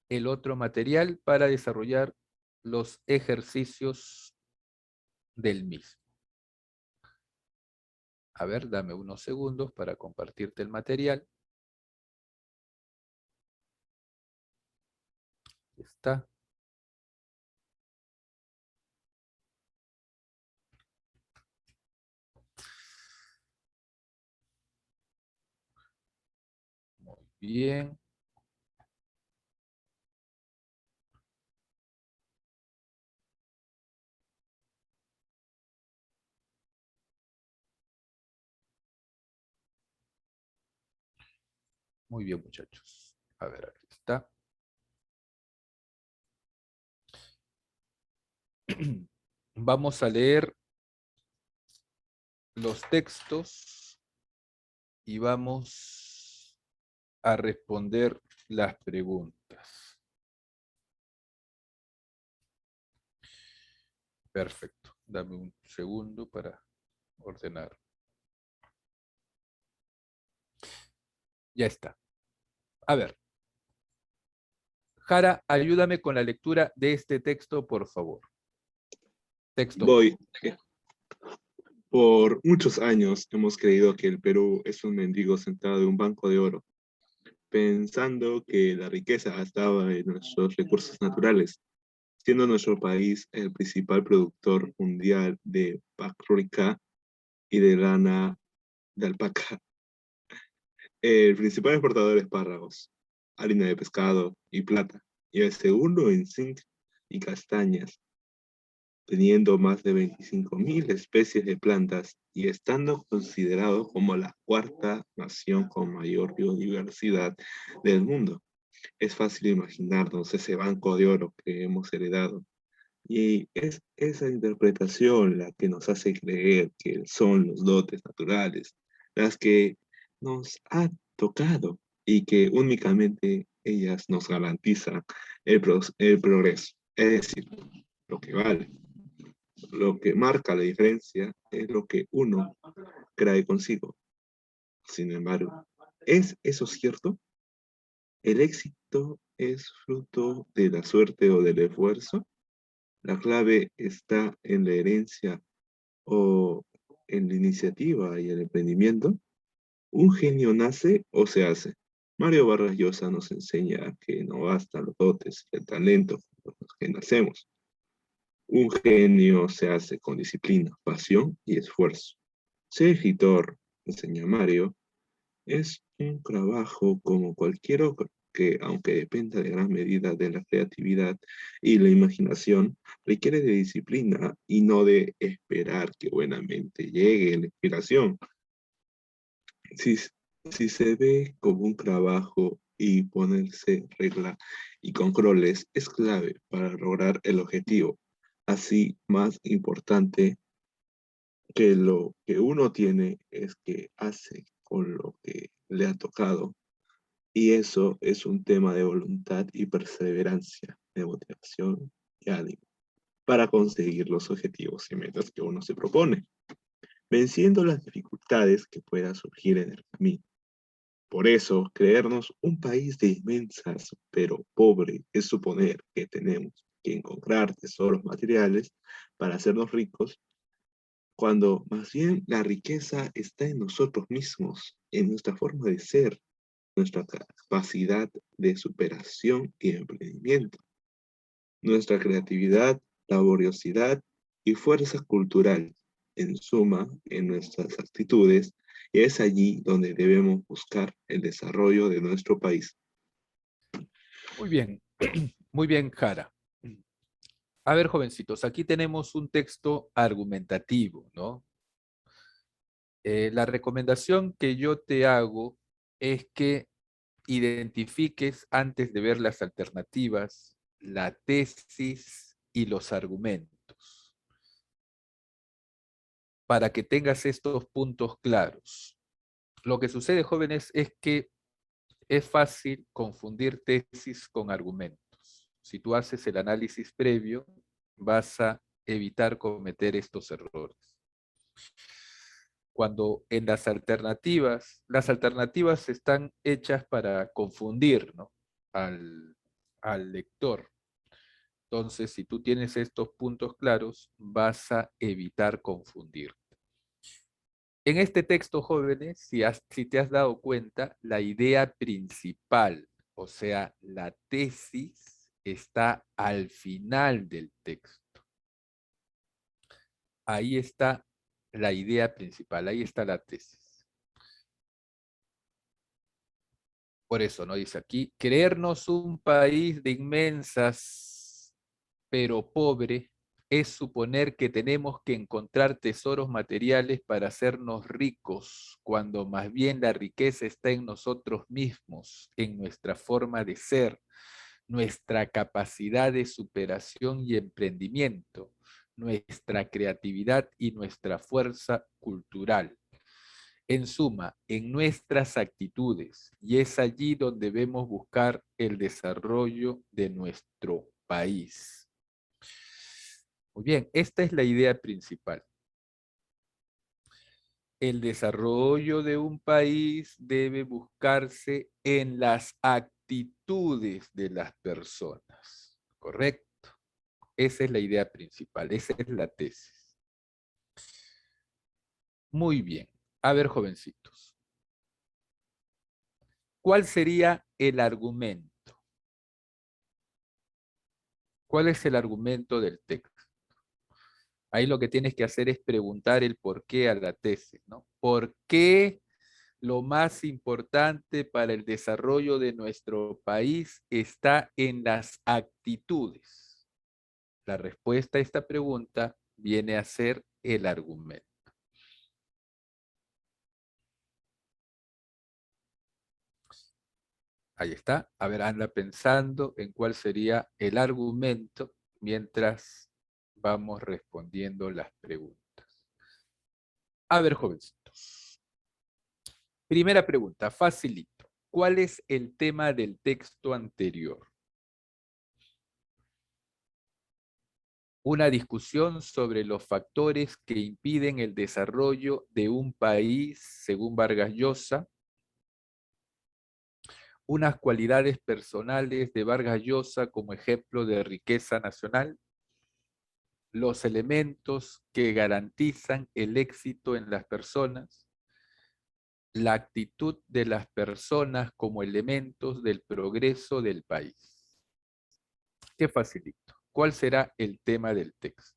el otro material para desarrollar los ejercicios del mismo. A ver, dame unos segundos para compartirte el material. Aquí está. Muy bien. Muy bien, muchachos. A ver, aquí está. Vamos a leer los textos y vamos a responder las preguntas. Perfecto. Dame un segundo para ordenar. Ya está. A ver. Jara, ayúdame con la lectura de este texto, por favor. Texto. Voy. Por muchos años hemos creído que el Perú es un mendigo sentado en un banco de oro, pensando que la riqueza estaba en nuestros recursos naturales, siendo nuestro país el principal productor mundial de paprika y de lana de alpaca. El principal exportador es espárragos, harina de pescado y plata, y el segundo en zinc y castañas. teniendo más de 25.000 especies de plantas y estando considerado como la cuarta nación con mayor biodiversidad del mundo. Es fácil imaginarnos ese banco de oro que hemos heredado. Y es esa interpretación la que nos hace creer que son los dotes naturales, las que nos ha tocado y que únicamente ellas nos garantizan el progreso. Es decir, lo que vale, lo que marca la diferencia es lo que uno trae consigo. Sin embargo, ¿es eso cierto? ¿El éxito es fruto de la suerte o del esfuerzo? ¿La clave está en la herencia o en la iniciativa y el emprendimiento? ¿Un genio nace o se hace? Mario Vargas Llosa nos enseña que no bastan los dotes y el talento con los que nacemos. Un genio se hace con disciplina, pasión y esfuerzo. Ser escritor, enseña Mario, es un trabajo como cualquier otro, que aunque dependa de gran medida de la creatividad y la imaginación, requiere de disciplina y no de esperar que buenamente llegue la inspiración. Si, si se ve como un trabajo y ponerse regla y controles es clave para lograr el objetivo. Así, más importante que lo que uno tiene es que hace con lo que le ha tocado. Y eso es un tema de voluntad y perseverancia, de motivación y ánimo para conseguir los objetivos y metas que uno se propone, venciendo las dificultades que puedan surgir en el camino. Por eso, creernos un país de inmensas pero pobre es suponer que tenemos que encontrar tesoros materiales para hacernos ricos, cuando más bien la riqueza está en nosotros mismos, en nuestra forma de ser, nuestra capacidad de superación y emprendimiento, nuestra creatividad, laboriosidad y fuerza cultural, en suma, en nuestras actitudes, y es allí donde debemos buscar el desarrollo de nuestro país. Muy bien, muy bien, Jara. A ver, jovencitos, aquí tenemos un texto argumentativo, ¿no? La recomendación que yo te hago es que identifiques antes de ver las alternativas, la tesis y los argumentos, para que tengas estos puntos claros. Lo que sucede, jóvenes, es que es fácil confundir tesis con argumentos. Si tú haces el análisis previo, vas a evitar cometer estos errores. Cuando en las alternativas están hechas para confundir, ¿no?, al lector. Entonces, si tú tienes estos puntos claros, vas a evitar confundir. En este texto, jóvenes, si te has dado cuenta, la idea principal, o sea, la tesis, está al final del texto. Ahí está la idea principal, ahí está la tesis. Por eso, ¿no? Dice aquí, creernos un país de inmensas pero pobre es suponer que tenemos que encontrar tesoros materiales para hacernos ricos, cuando más bien la riqueza está en nosotros mismos, en nuestra forma de ser, nuestra capacidad de superación y emprendimiento, nuestra creatividad y nuestra fuerza cultural. En suma, en nuestras actitudes, y es allí donde debemos buscar el desarrollo de nuestro país. Muy bien, esta es la idea principal. El desarrollo de un país debe buscarse en las actitudes de las personas, ¿correcto? Esa es la idea principal, esa es la tesis. Muy bien. A ver, jovencitos. ¿Cuál sería el argumento? ¿Cuál es el argumento del texto? Ahí lo que tienes que hacer es preguntar el por qué a la tesis, ¿no? ¿Por qué lo más importante para el desarrollo de nuestro país está en las actitudes? La respuesta a esta pregunta viene a ser el argumento. Ahí está. A ver, anda pensando en cuál sería el argumento mientras vamos respondiendo las preguntas. A ver, jovencitos. Primera pregunta, facilito. ¿Cuál es el tema del texto anterior? Una discusión sobre los factores que impiden el desarrollo de un país, según Vargas Llosa. Unas cualidades personales de Vargas Llosa como ejemplo de riqueza nacional. Los elementos que garantizan el éxito en las personas. La actitud de las personas como elementos del progreso del país. Qué facilito. ¿Cuál será el tema del texto?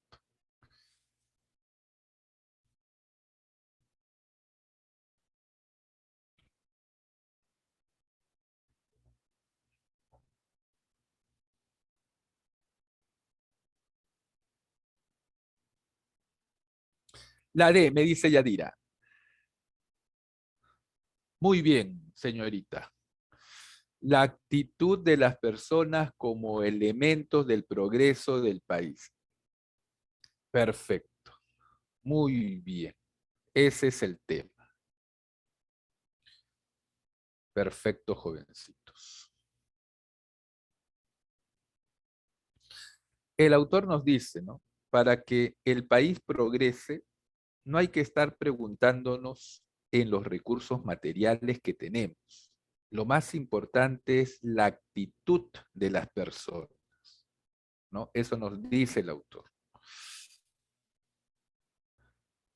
La D, me dice Yadira. Muy bien, señorita. La actitud de las personas como elementos del progreso del país. Perfecto. Muy bien. Ese es el tema. Perfecto, jovencitos. El autor nos dice, ¿no? Para que el país progrese, no hay que estar preguntándonos en los recursos materiales que tenemos. Lo más importante es la actitud de las personas, ¿no? Eso nos dice el autor.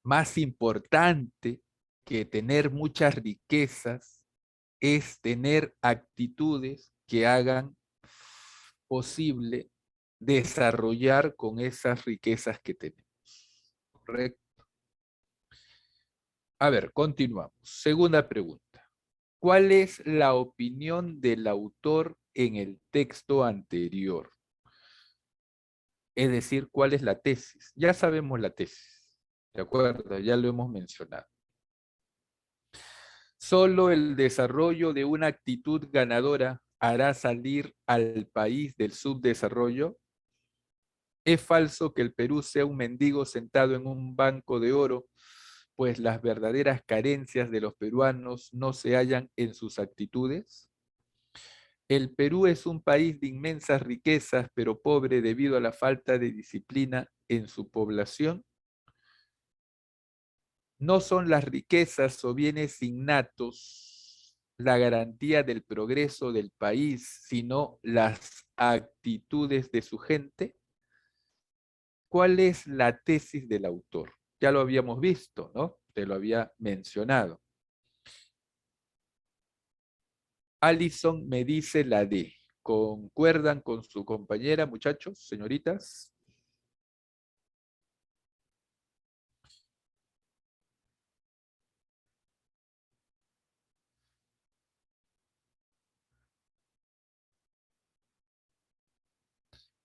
Más importante que tener muchas riquezas es tener actitudes que hagan posible desarrollar con esas riquezas que tenemos. ¿Correcto? A ver, continuamos. Segunda pregunta. ¿Cuál es la opinión del autor en el texto anterior? Es decir, ¿cuál es la tesis? Ya sabemos la tesis, ¿de acuerdo? Ya lo hemos mencionado. Solo el desarrollo de una actitud ganadora hará salir al país del subdesarrollo. Es falso que el Perú sea un mendigo sentado en un banco de oro, pues las verdaderas carencias de los peruanos no se hallan en sus actitudes. El Perú es un país de inmensas riquezas, pero pobre debido a la falta de disciplina en su población. No son las riquezas o bienes innatos la garantía del progreso del país, sino las actitudes de su gente. ¿Cuál es la tesis del autor? Ya lo habíamos visto, ¿no? Te lo había mencionado. Alison me dice la D. ¿Concuerdan con su compañera, muchachos, señoritas?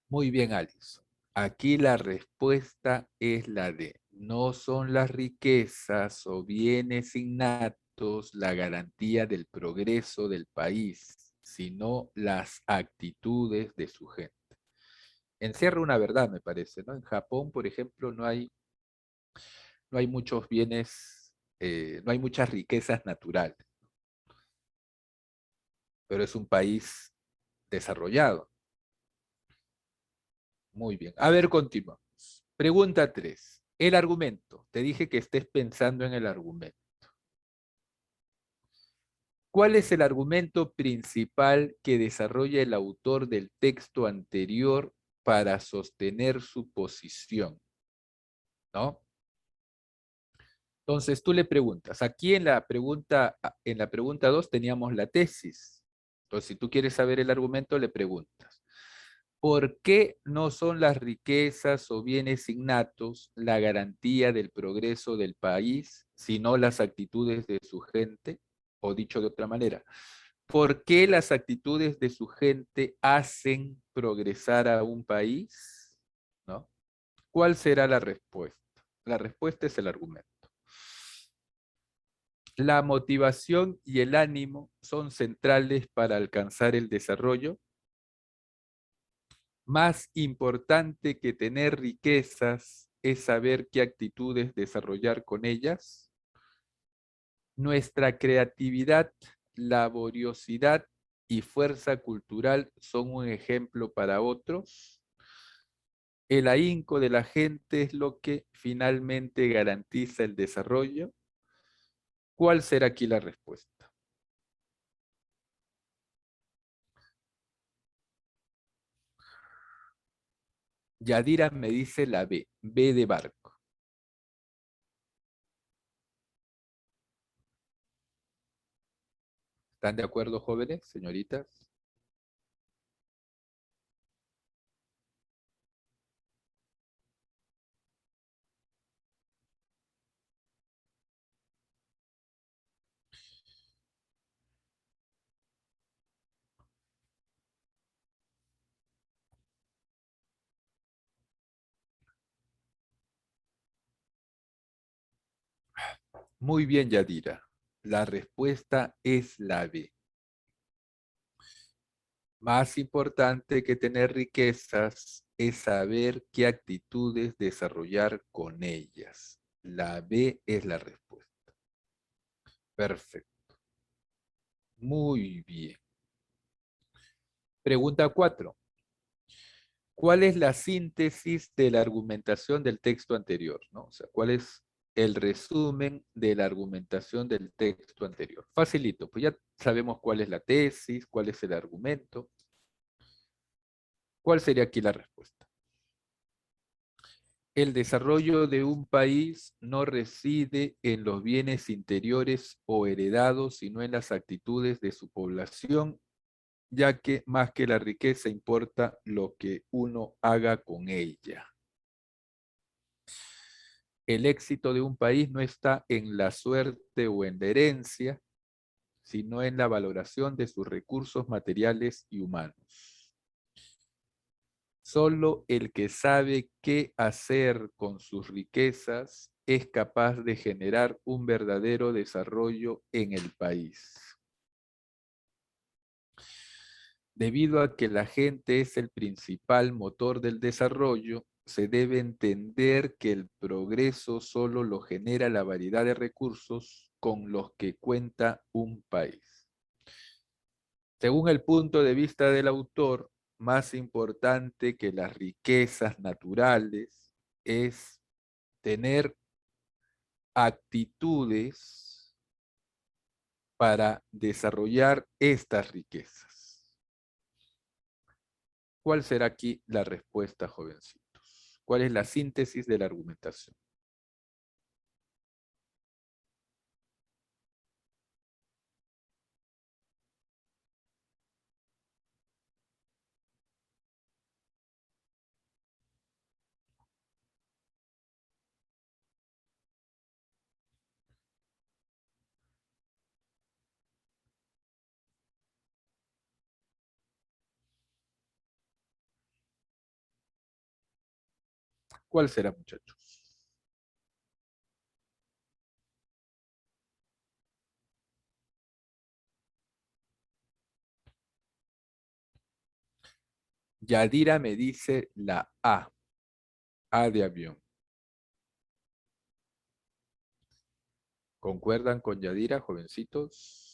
Muy bien, Alison. Aquí la respuesta es la D. No son las riquezas o bienes innatos la garantía del progreso del país, sino las actitudes de su gente. Encierra una verdad, me parece, ¿no? En Japón, por ejemplo, no hay muchos bienes, no hay muchas riquezas naturales, pero es un país desarrollado. Muy bien. A ver, continuamos. Pregunta 3. El argumento. Te dije que estés pensando en el argumento. ¿Cuál es el argumento principal que desarrolla el autor del texto anterior para sostener su posición? ¿No? Entonces tú le preguntas. Aquí en la pregunta 2 teníamos la tesis. Entonces, si tú quieres saber el argumento, le preguntas. ¿Por qué no son las riquezas o bienes innatos la garantía del progreso del país, sino las actitudes de su gente? O dicho de otra manera, ¿por qué las actitudes de su gente hacen progresar a un país? ¿Cuál será la respuesta? La respuesta es el argumento. La motivación y el ánimo son centrales para alcanzar el desarrollo. Más importante que tener riquezas es saber qué actitudes desarrollar con ellas. Nuestra creatividad, laboriosidad y fuerza cultural son un ejemplo para otros. El ahínco de la gente es lo que finalmente garantiza el desarrollo. ¿Cuál será aquí la respuesta? Yadira me dice la B, B de barco. ¿Están de acuerdo, jóvenes, señoritas? Muy bien, Yadira. La respuesta es la B. Más importante que tener riquezas es saber qué actitudes desarrollar con ellas. La B es la respuesta. Perfecto. Muy bien. Pregunta 4. ¿Cuál es la síntesis de la argumentación del texto anterior? ¿No? O sea, ¿cuál es el resumen de la argumentación del texto anterior? Facilito, pues ya sabemos cuál es la tesis, cuál es el argumento. ¿Cuál sería aquí la respuesta? El desarrollo de un país no reside en los bienes interiores o heredados, sino en las actitudes de su población, ya que más que la riqueza importa lo que uno haga con ella. El éxito de un país no está en la suerte o en la herencia, sino en la valoración de sus recursos materiales y humanos. Solo el que sabe qué hacer con sus riquezas es capaz de generar un verdadero desarrollo en el país. Debido a que la gente es el principal motor del desarrollo, se debe entender que el progreso solo lo genera la variedad de recursos con los que cuenta un país. Según el punto de vista del autor, más importante que las riquezas naturales es tener actitudes para desarrollar estas riquezas. ¿Cuál será aquí la respuesta, jovencitos? ¿Cuál es la síntesis de la argumentación? ¿Cuál será, muchachos? Yadira me dice la A de avión. ¿Concuerdan con Yadira, jovencitos?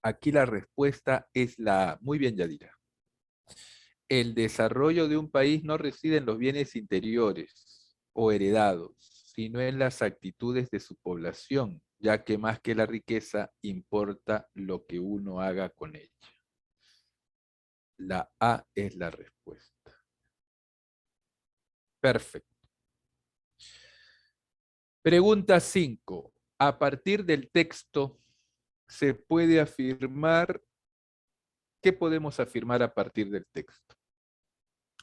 Aquí la respuesta es la A. Muy bien, Yadira. El desarrollo de un país no reside en los bienes interiores o heredados, sino en las actitudes de su población, ya que más que la riqueza importa lo que uno haga con ella. La A es la respuesta. Perfecto. Pregunta 5. A partir del texto se puede afirmar, ¿qué podemos afirmar a partir del texto?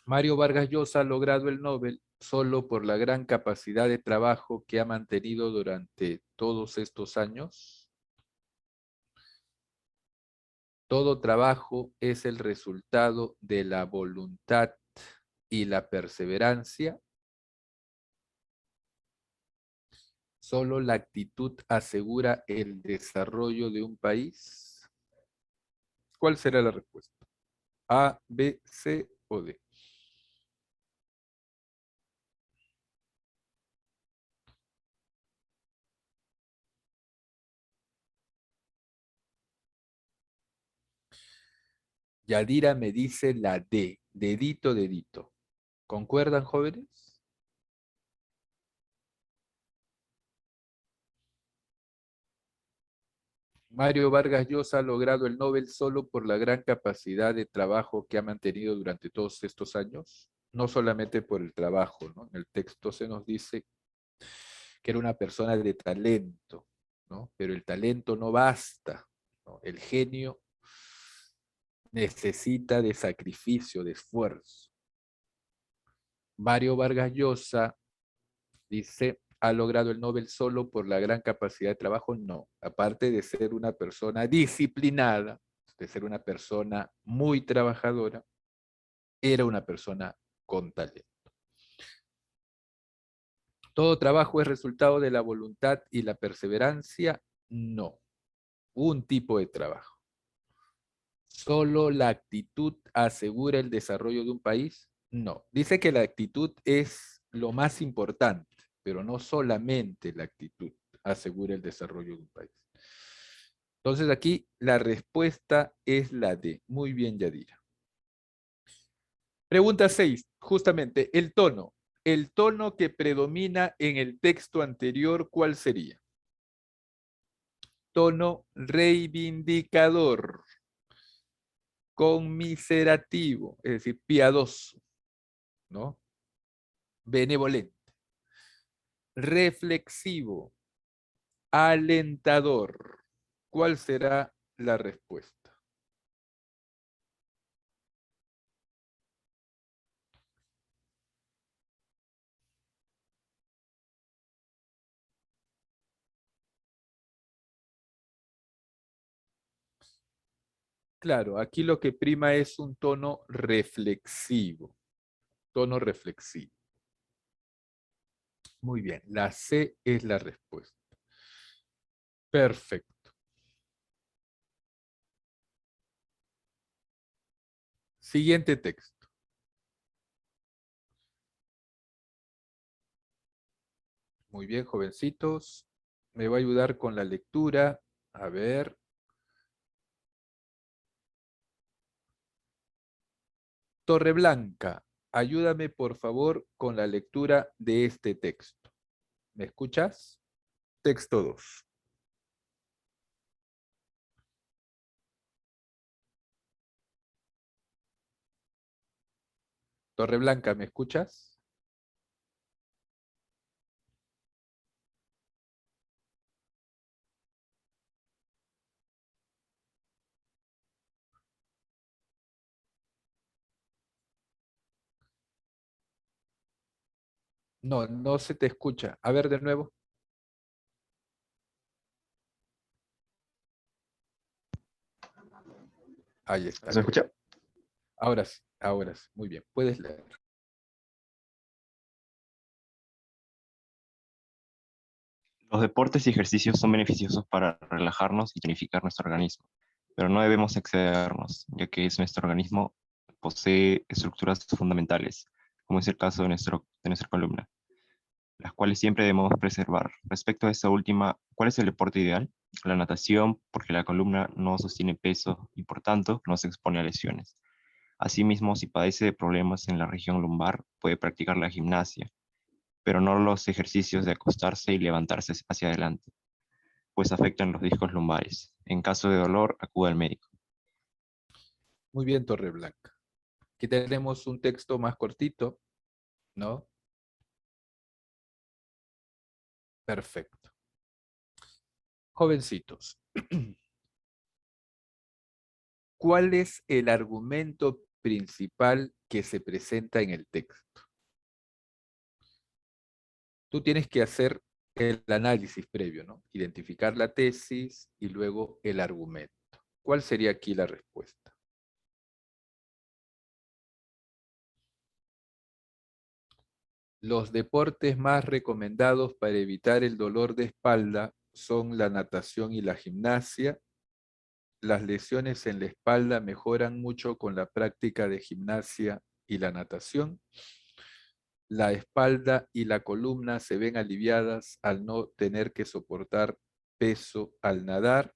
Mario Vargas Llosa ha logrado el Nobel solo por la gran capacidad de trabajo que ha mantenido durante todos estos años. Todo trabajo es el resultado de la voluntad y la perseverancia. Solo la actitud asegura el desarrollo de un país. ¿Cuál será la respuesta? A, B, C o D. Yadira me dice la D, dedito, dedito. ¿Concuerdan, jóvenes? Mario Vargas Llosa ha logrado el Nobel solo por la gran capacidad de trabajo que ha mantenido durante todos estos años, no solamente por el trabajo, ¿no? En el texto se nos dice que era una persona de talento, ¿no? Pero el talento no basta, ¿no? El genio necesita de sacrificio, de esfuerzo. Mario Vargas Llosa dice, ¿ha logrado el Nobel solo por la gran capacidad de trabajo? No. Aparte de ser una persona disciplinada, de ser una persona muy trabajadora, era una persona con talento. ¿Todo trabajo es resultado de la voluntad y la perseverancia? No. Un tipo de trabajo. ¿Solo la actitud asegura el desarrollo de un país? No. Dice que la actitud es lo más importante, pero no solamente la actitud asegura el desarrollo de un país. Entonces aquí la respuesta es la D. Muy bien, Yadira. Pregunta 6, justamente, el tono. El tono que predomina en el texto anterior, ¿cuál sería? Tono reivindicador, conmiserativo, es decir, piadoso, ¿no? Benevolente, reflexivo, alentador. ¿Cuál será la respuesta? Claro, aquí lo que prima es un tono reflexivo. Tono reflexivo. Muy bien, la C es la respuesta. Perfecto. Siguiente texto. Muy bien, jovencitos. Me va a ayudar con la lectura. A ver. Torreblanca, ayúdame por favor con la lectura de este texto. ¿Me escuchas? Texto 2. Torreblanca, ¿me escuchas? No, no se te escucha. A ver de nuevo. Ahí está. ¿Se escucha? Ahora sí, ahora sí. Muy bien, puedes leer. Los deportes y ejercicios son beneficiosos para relajarnos y tonificar nuestro organismo, pero no debemos excedernos, ya que nuestro organismo posee estructuras fundamentales, como es el caso de nuestra columna, las cuales siempre debemos preservar. Respecto a esta última, ¿cuál es el deporte ideal? La natación, porque la columna no sostiene peso y por tanto no se expone a lesiones. Asimismo, si padece de problemas en la región lumbar, puede practicar la gimnasia, pero no los ejercicios de acostarse y levantarse hacia adelante, pues afectan los discos lumbares. En caso de dolor, acuda al médico. Muy bien, Torreblanca. Aquí tenemos un texto más cortito, ¿no? Perfecto. Jovencitos, ¿cuál es el argumento principal que se presenta en el texto? tú tienes que hacer el análisis previo, ¿no? Identificar la tesis y luego el argumento. ¿Cuál sería aquí la respuesta? Los deportes más recomendados para evitar el dolor de espalda son la natación y la gimnasia. Las lesiones en la espalda mejoran mucho con la práctica de gimnasia y la natación. La espalda y la columna se ven aliviadas al no tener que soportar peso al nadar.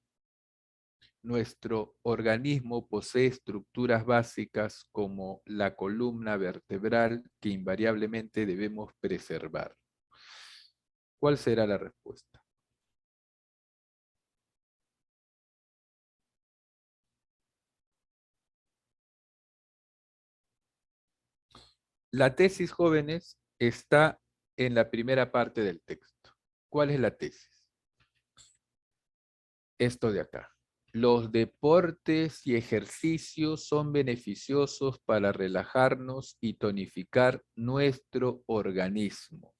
Nuestro organismo posee estructuras básicas como la columna vertebral que invariablemente debemos preservar. ¿Cuál será la respuesta? La tesis, jóvenes, está en la primera parte del texto. ¿Cuál es la tesis? Esto de acá. Los deportes y ejercicios son beneficiosos para relajarnos y tonificar nuestro organismo,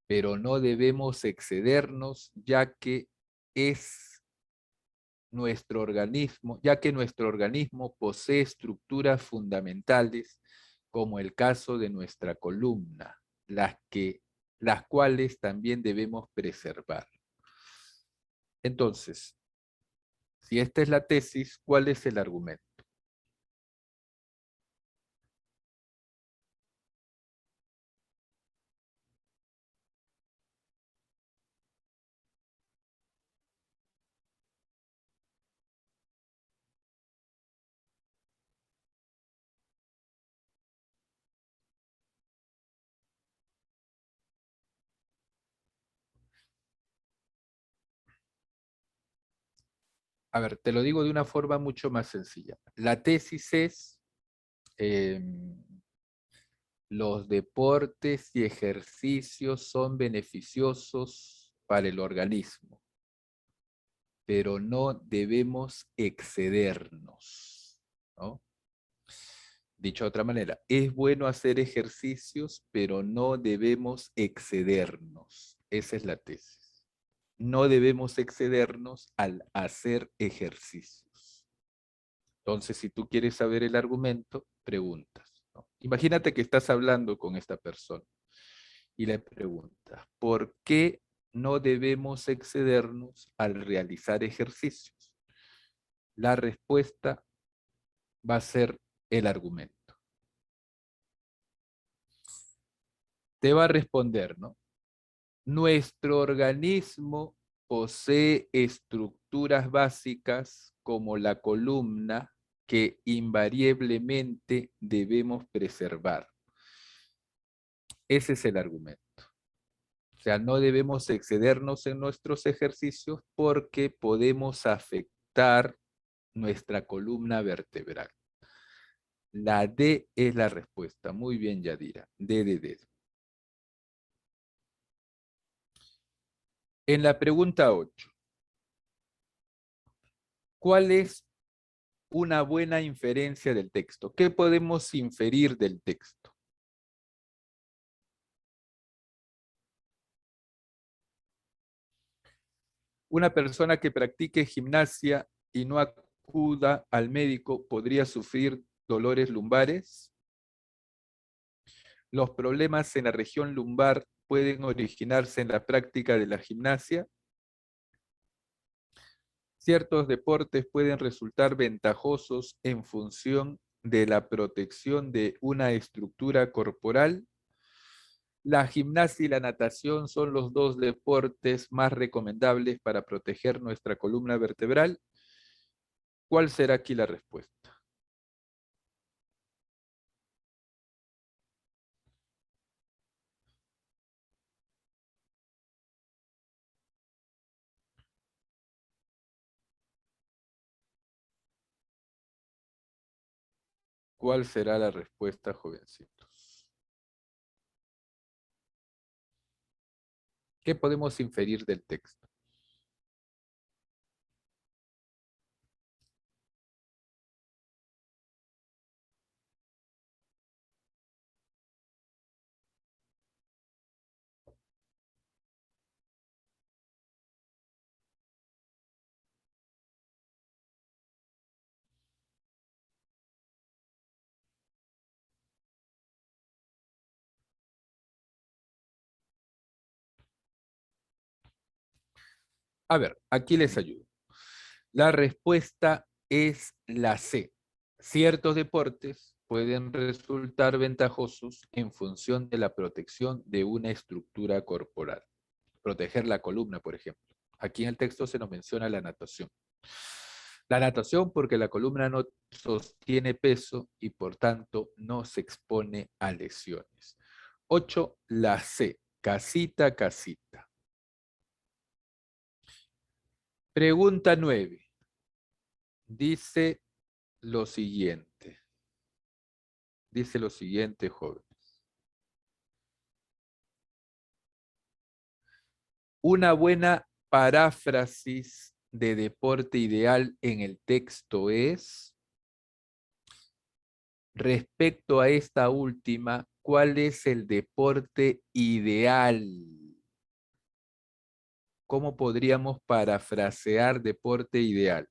pero no debemos excedernos ya que nuestro organismo posee estructuras fundamentales, como el caso de nuestra columna, las cuales también debemos preservar. Entonces, si esta es la tesis, ¿cuál es el argumento? A ver, te lo digo de una forma mucho más sencilla. La tesis es los deportes y ejercicios son beneficiosos para el organismo, pero no debemos excedernos, ¿no? Dicho de otra manera, es bueno hacer ejercicios, pero no debemos excedernos. Esa es la tesis. No debemos excedernos al hacer ejercicios. Entonces, si tú quieres saber el argumento, preguntas, ¿no? Imagínate que estás hablando con esta persona y le preguntas, ¿por qué no debemos excedernos al realizar ejercicios? La respuesta va a ser el argumento. Te va a responder, ¿no? Nuestro organismo posee estructuras básicas como la columna que invariablemente debemos preservar. Ese es el argumento. O sea, no debemos excedernos en nuestros ejercicios porque podemos afectar nuestra columna vertebral. La D es la respuesta. Muy bien, Yadira. D de dedo. En la pregunta 8, ¿cuál es una buena inferencia del texto? ¿Qué podemos inferir del texto? Una persona que practique gimnasia y no acuda al médico podría sufrir dolores lumbares. Los problemas en la región lumbar pueden originarse en la práctica de la gimnasia. Ciertos deportes pueden resultar ventajosos en función de la protección de una estructura corporal. La gimnasia y la natación son los dos deportes más recomendables para proteger nuestra columna vertebral. ¿Cuál será aquí la respuesta? ¿Cuál será la respuesta, jovencitos? ¿Qué podemos inferir del texto? A ver, aquí les ayudo. La respuesta es la C. Ciertos deportes pueden resultar ventajosos en función de la protección de una estructura corporal. Proteger la columna, por ejemplo. Aquí en el texto se nos menciona la natación. La natación porque la columna no sostiene peso y por tanto no se expone a lesiones. 8, la C. Casita, casita. Pregunta 9. Dice lo siguiente. Dice lo siguiente, jóvenes. Una buena paráfrasis de deporte ideal en el texto es, respecto a esta última, ¿cuál es el deporte ideal? ¿Cómo podríamos parafrasear deporte ideal?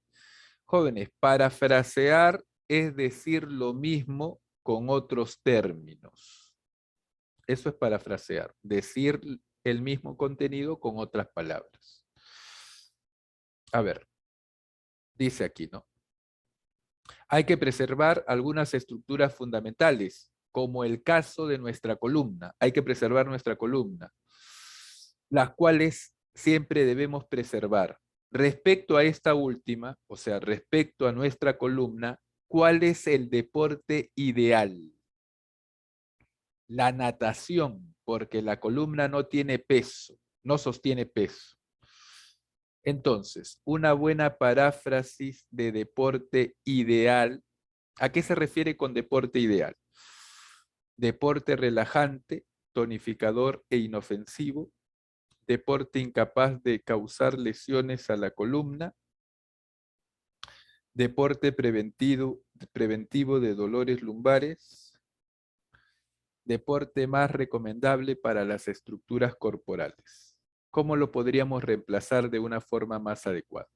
Jóvenes, parafrasear es decir lo mismo con otros términos. Eso es parafrasear, decir el mismo contenido con otras palabras. A ver, dice aquí, ¿no? Hay que preservar algunas estructuras fundamentales, como el caso de nuestra columna. Hay que preservar nuestra columna, las cuales siempre debemos preservar. Respecto a esta última, o sea, respecto a nuestra columna, ¿cuál es el deporte ideal? La natación, porque la columna no tiene peso, no sostiene peso. Entonces, una buena paráfrasis de deporte ideal, ¿a qué se refiere con deporte ideal? Deporte relajante, tonificador e inofensivo, deporte incapaz de causar lesiones a la columna, deporte preventivo de dolores lumbares, deporte más recomendable para las estructuras corporales. ¿Cómo lo podríamos reemplazar de una forma más adecuada?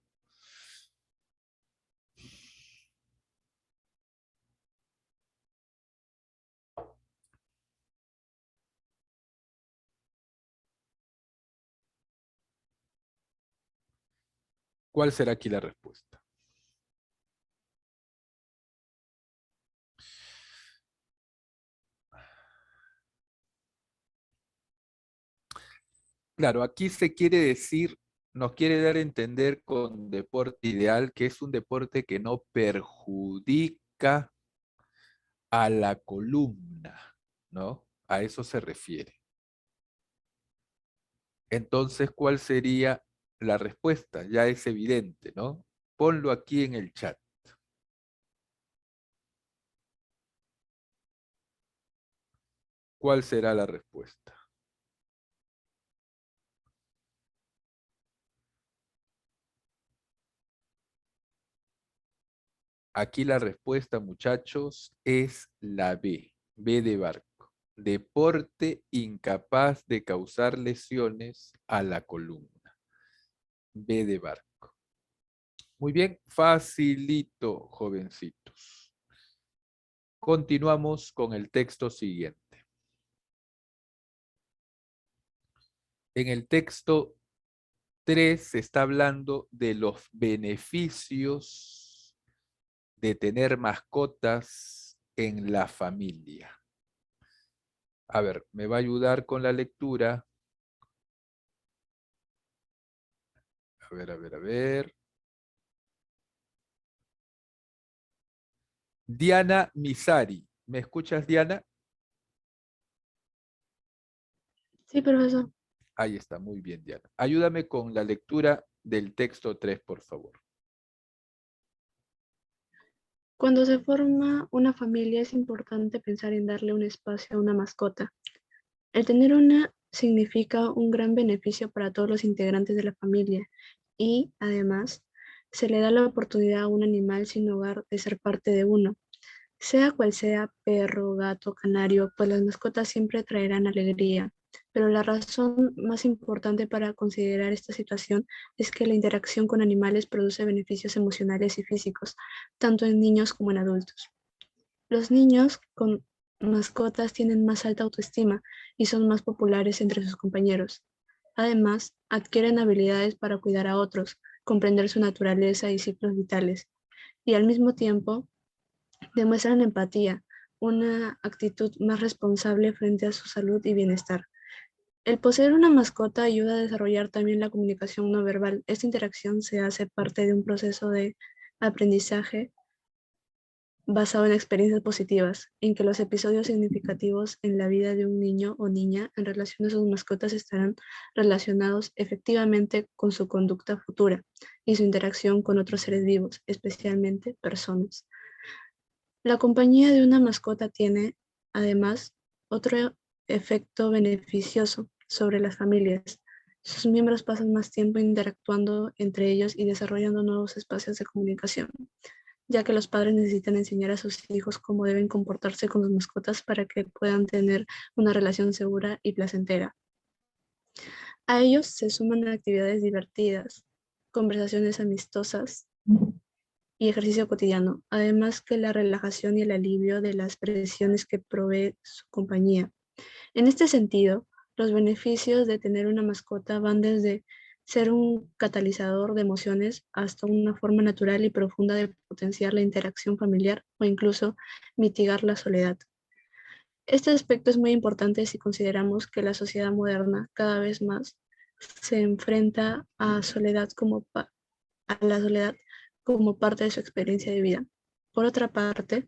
¿Cuál será aquí la respuesta? Claro, aquí se quiere decir, nos quiere dar a entender con deporte ideal que es un deporte que no perjudica a la columna, ¿no? A eso se refiere. Entonces, ¿cuál sería la respuesta? Ya es evidente, ¿no? Ponlo aquí en el chat. ¿Cuál será la respuesta? Aquí la respuesta, muchachos, es la B. B de barco. Deporte incapaz de causar lesiones a la columna. B de barco. Muy bien, facilito, jovencitos. Continuamos con el texto siguiente. En el texto 3 se está hablando de los beneficios de tener mascotas en la familia. A ver, me va a ayudar con la lectura. A ver. Diana Misari. ¿Me escuchas, Diana? Sí, profesor. Ahí está, muy bien, Diana. Ayúdame con la lectura del texto 3, por favor. Cuando se forma una familia es importante pensar en darle un espacio a una mascota. El tener una significa un gran beneficio para todos los integrantes de la familia y, además, se le da la oportunidad a un animal sin hogar de ser parte de uno. Sea cual sea, perro, gato, canario, pues las mascotas siempre traerán alegría. Pero la razón más importante para considerar esta situación es que la interacción con animales produce beneficios emocionales y físicos, tanto en niños como en adultos. Los niños con mascotas tienen más alta autoestima y son más populares entre sus compañeros. Además, adquieren habilidades para cuidar a otros, comprender su naturaleza y ciclos vitales, y al mismo tiempo demuestran empatía, una actitud más responsable frente a su salud y bienestar. El poseer una mascota ayuda a desarrollar también la comunicación no verbal. Esta interacción se hace parte de un proceso de aprendizaje basado en experiencias positivas, en que los episodios significativos en la vida de un niño o niña en relación a sus mascotas estarán relacionados efectivamente con su conducta futura y su interacción con otros seres vivos, especialmente personas. La compañía de una mascota tiene, además, otro efecto beneficioso sobre las familias. Sus miembros pasan más tiempo interactuando entre ellos y desarrollando nuevos espacios de comunicación, ya que los padres necesitan enseñar a sus hijos cómo deben comportarse con sus mascotas para que puedan tener una relación segura y placentera. A ellos se suman actividades divertidas, conversaciones amistosas y ejercicio cotidiano, además que la relajación y el alivio de las presiones que provee su compañía. En este sentido, los beneficios de tener una mascota van desde ser un catalizador de emociones hasta una forma natural y profunda de potenciar la interacción familiar o incluso mitigar la soledad. Este aspecto es muy importante si consideramos que la sociedad moderna cada vez más se enfrenta a la soledad como parte de su experiencia de vida. Por otra parte,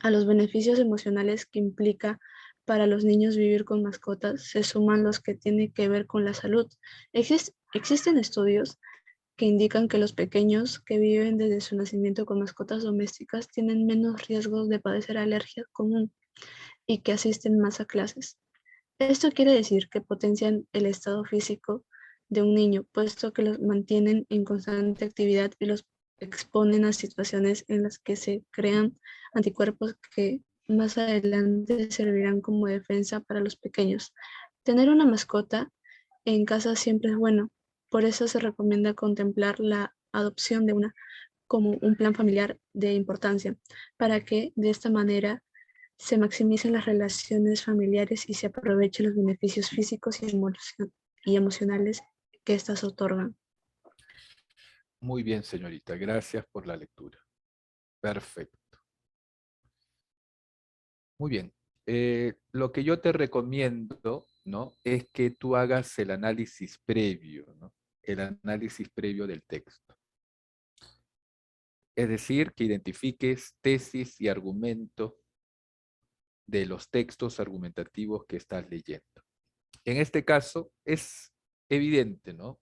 a los beneficios emocionales que implica para los niños vivir con mascotas se suman los que tienen que ver con la salud. Existen estudios que indican que los pequeños que viven desde su nacimiento con mascotas domésticas tienen menos riesgos de padecer alergia común y que asisten más a clases. Esto quiere decir que potencian el estado físico de un niño, puesto que los mantienen en constante actividad y los exponen a situaciones en las que se crean anticuerpos que más adelante servirán como defensa para los pequeños. Tener una mascota en casa siempre es bueno, por eso se recomienda contemplar la adopción de una como un plan familiar de importancia, para que de esta manera se maximicen las relaciones familiares y se aprovechen los beneficios físicos y emocionales que éstas otorgan. Muy bien, señorita. Gracias por la lectura. Perfecto. Muy bien. Lo que yo te recomiendo, ¿no?, es que tú hagas el análisis previo, ¿no? El análisis previo del texto. Es decir, que identifiques tesis y argumentos de los textos argumentativos que estás leyendo. En este caso es evidente, ¿no?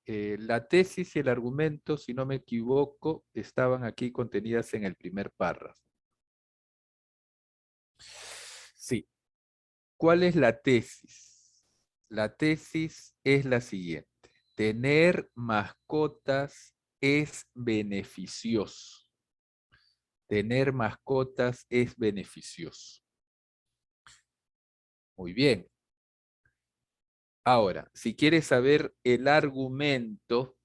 La tesis y el argumento, si no me equivoco, estaban aquí contenidas en el primer párrafo. Sí. ¿Cuál es la tesis? La tesis es la siguiente. Tener mascotas es beneficioso. Tener mascotas es beneficioso. Muy bien. Ahora, si quieres saber el argumento,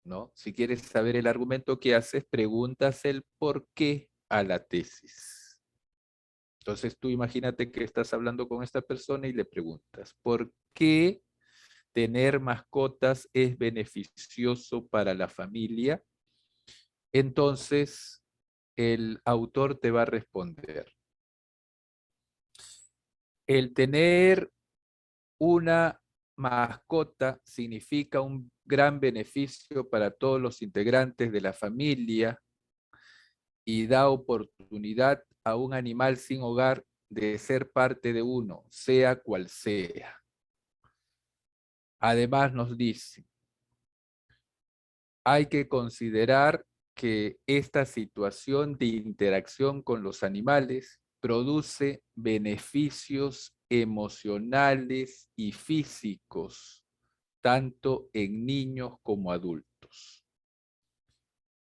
¿no? Si quieres saber el argumento que haces, preguntas el por qué a la tesis. Entonces tú imagínate que estás hablando con esta persona y le preguntas, ¿por qué tener mascotas es beneficioso para la familia? Entonces el autor te va a responder. El tener una mascota significa un gran beneficio para todos los integrantes de la familia y da oportunidad a un animal sin hogar de ser parte de uno, sea cual sea. Además nos dice, hay que considerar que esta situación de interacción con los animales produce beneficios emocionales y físicos, tanto en niños como adultos.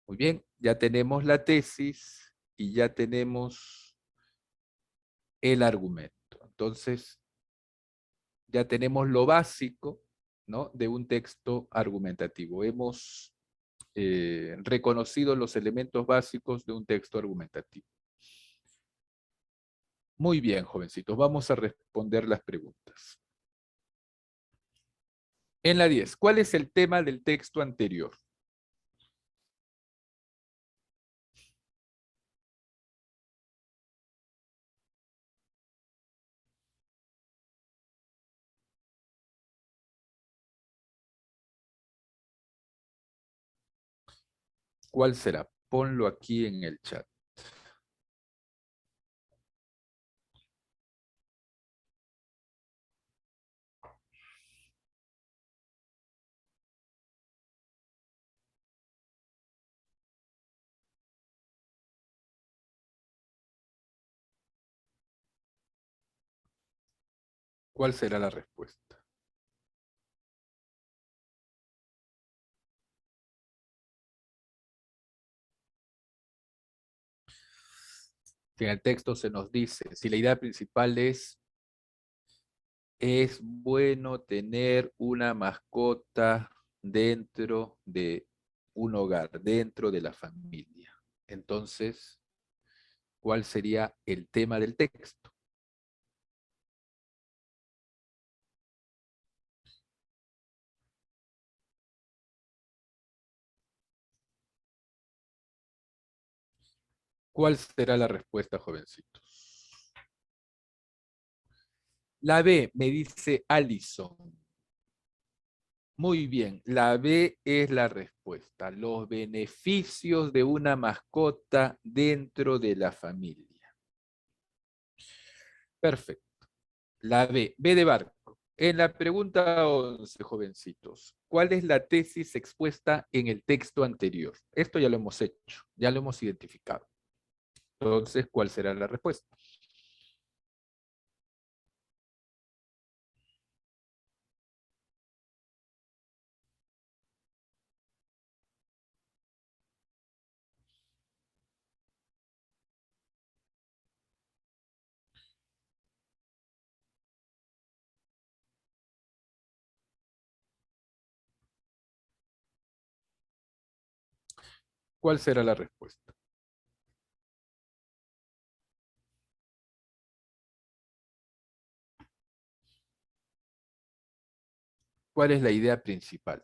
Muy bien, ya tenemos la tesis y ya tenemos el argumento. Entonces, ya tenemos lo básico, ¿no?, de un texto argumentativo. Hemos reconocido los elementos básicos de un texto argumentativo. Muy bien, jovencitos, vamos a responder las preguntas. En la 10, ¿cuál es el tema del texto anterior? ¿Cuál será? Ponlo aquí en el chat. ¿Cuál será la respuesta? Si en el texto se nos dice, si la idea principal es bueno tener una mascota dentro de un hogar, dentro de la familia. Entonces, ¿cuál sería el tema del texto? ¿Cuál será la respuesta, jovencitos? La B, me dice Allison. Muy bien, la B es la respuesta. Los beneficios de una mascota dentro de la familia. Perfecto. La B, B de barco. En la pregunta 11, jovencitos, ¿cuál es la tesis expuesta en el texto anterior? Esto ya lo hemos hecho, ya lo hemos identificado. Entonces, ¿cuál será la respuesta? ¿Cuál será la respuesta? ¿Cuál es la idea principal?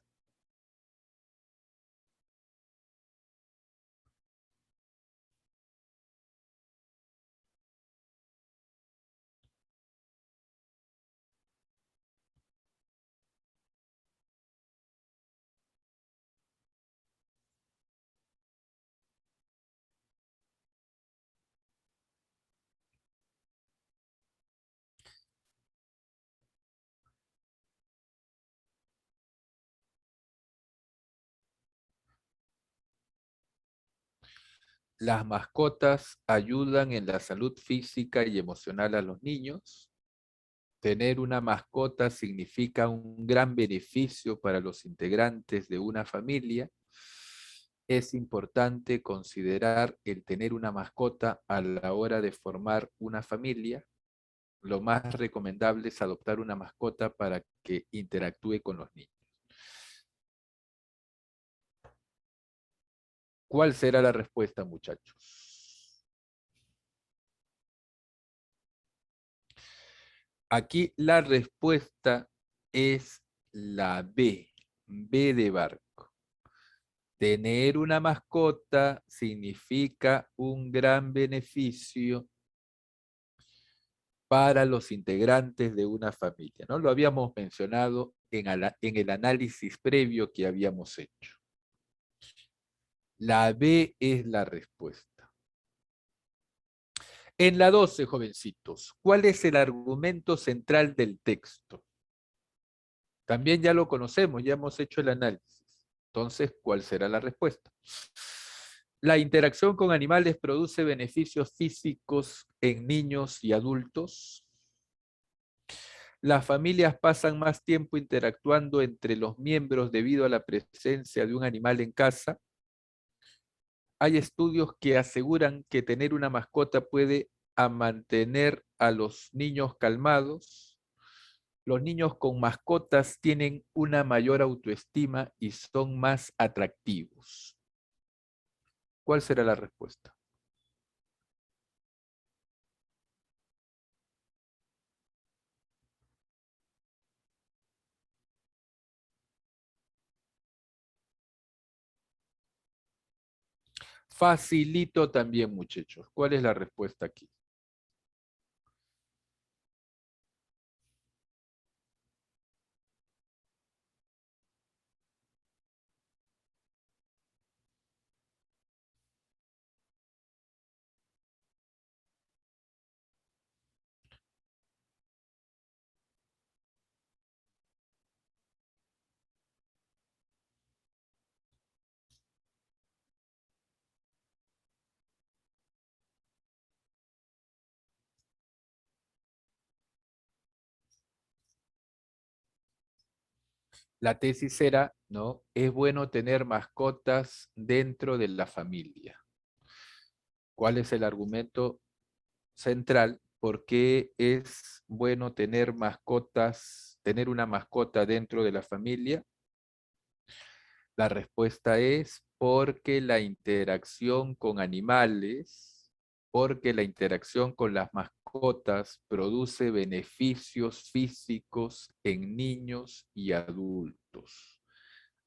Las mascotas ayudan en la salud física y emocional a los niños. Tener una mascota significa un gran beneficio para los integrantes de una familia. Es importante considerar el tener una mascota a la hora de formar una familia. Lo más recomendable es adoptar una mascota para que interactúe con los niños. ¿Cuál será la respuesta, muchachos? Aquí la respuesta es la B, B de barco. Tener una mascota significa un gran beneficio para los integrantes de una familia, ¿no? Lo habíamos mencionado en el análisis previo que habíamos hecho. La B es la respuesta. En la 12, jovencitos, ¿cuál es el argumento central del texto? También ya lo conocemos, ya hemos hecho el análisis. Entonces, ¿cuál será la respuesta? La interacción con animales produce beneficios físicos en niños y adultos. Las familias pasan más tiempo interactuando entre los miembros debido a la presencia de un animal en casa. Hay estudios que aseguran que tener una mascota puede mantener a los niños calmados. Los niños con mascotas tienen una mayor autoestima y son más atractivos. ¿Cuál será la respuesta? Facilito también, muchachos. ¿Cuál es la respuesta aquí? La tesis era, ¿no? Es bueno tener mascotas dentro de la familia. ¿Cuál es el argumento central? ¿Por qué es bueno tener mascotas, tener una mascota dentro de la familia? La respuesta es porque la interacción con animales, porque la interacción con las mascotas produce beneficios físicos en niños y adultos.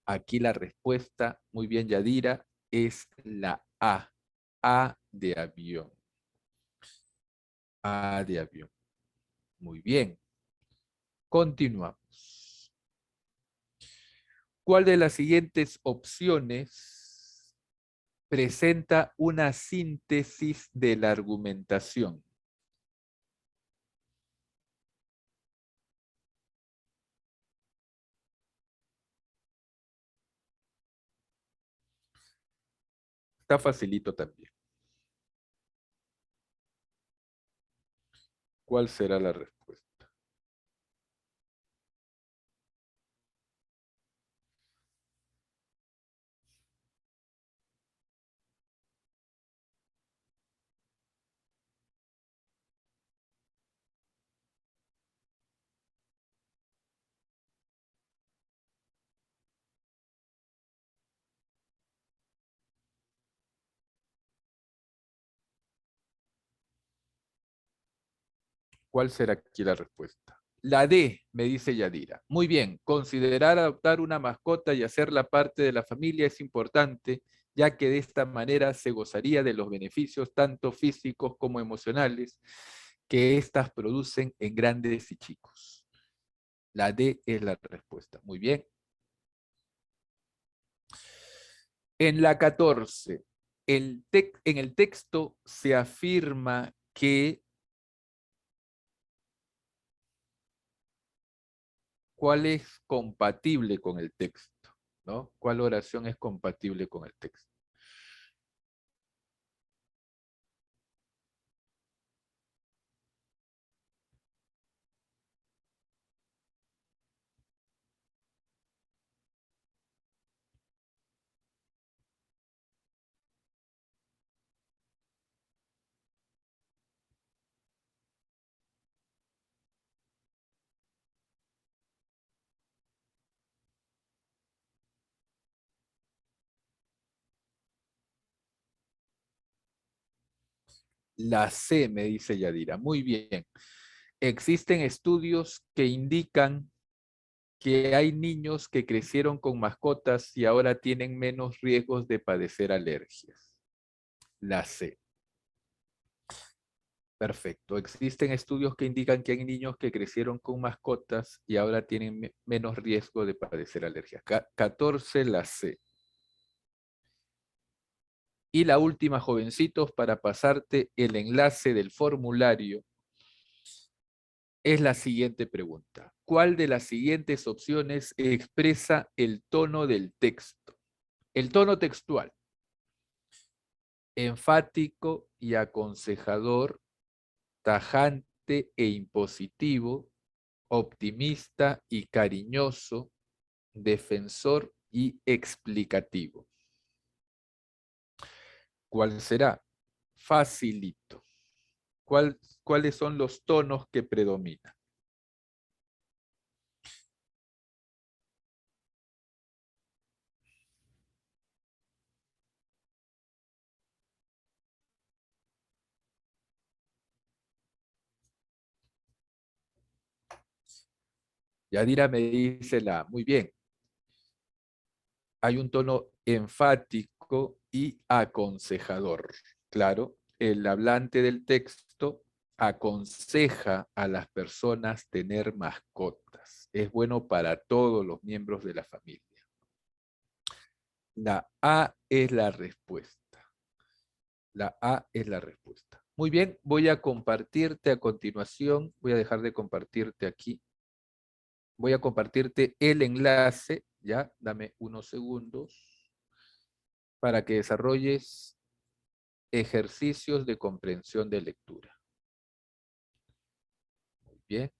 Aquí la respuesta, muy bien Yadira, es la A. A de avión. A de avión. Muy bien. Continuamos. ¿Cuál de las siguientes opciones presenta una síntesis de la argumentación? Está facilito también. ¿Cuál será la respuesta? ¿Cuál será aquí la respuesta? La D, me dice Yadira. Muy bien, considerar adoptar una mascota y hacerla parte de la familia es importante, ya que de esta manera se gozaría de los beneficios tanto físicos como emocionales que éstas producen en grandes y chicos. La D es la respuesta. Muy bien. En la 14, en el texto se afirma que cuál es compatible con el texto, ¿no? ¿Cuál oración es compatible con el texto? La C, me dice Yadira. Muy bien. Existen estudios que indican que hay niños que crecieron con mascotas y ahora tienen menos riesgos de padecer alergias. La C. Perfecto. Existen estudios que indican que hay niños que crecieron con mascotas y ahora tienen menos riesgo de padecer alergias. 14, la C. Y la última, jovencitos, para pasarte el enlace del formulario, es la siguiente pregunta. ¿Cuál de las siguientes opciones expresa el tono del texto? El tono textual. Enfático y aconsejador, tajante e impositivo, optimista y cariñoso, defensor y explicativo. ¿Cuál será? Facilito. ¿Cuáles son los tonos que predominan? Yadira me dice muy bien. Hay un tono enfático y aconsejador. Claro, el hablante del texto aconseja a las personas tener mascotas. Es bueno para todos los miembros de la familia. La A es la respuesta. La A es la respuesta. Muy bien, voy a compartirte a continuación. Voy a dejar de compartirte aquí. Voy a compartirte el enlace. Ya, dame unos segundos para que desarrolles ejercicios de comprensión de lectura. Muy bien.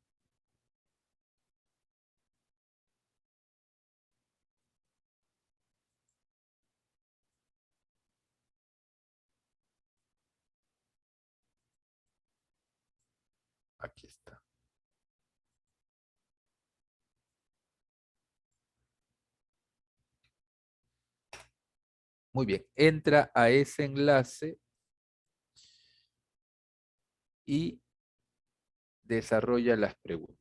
Aquí está. Muy bien, entra a ese enlace y desarrolla las preguntas.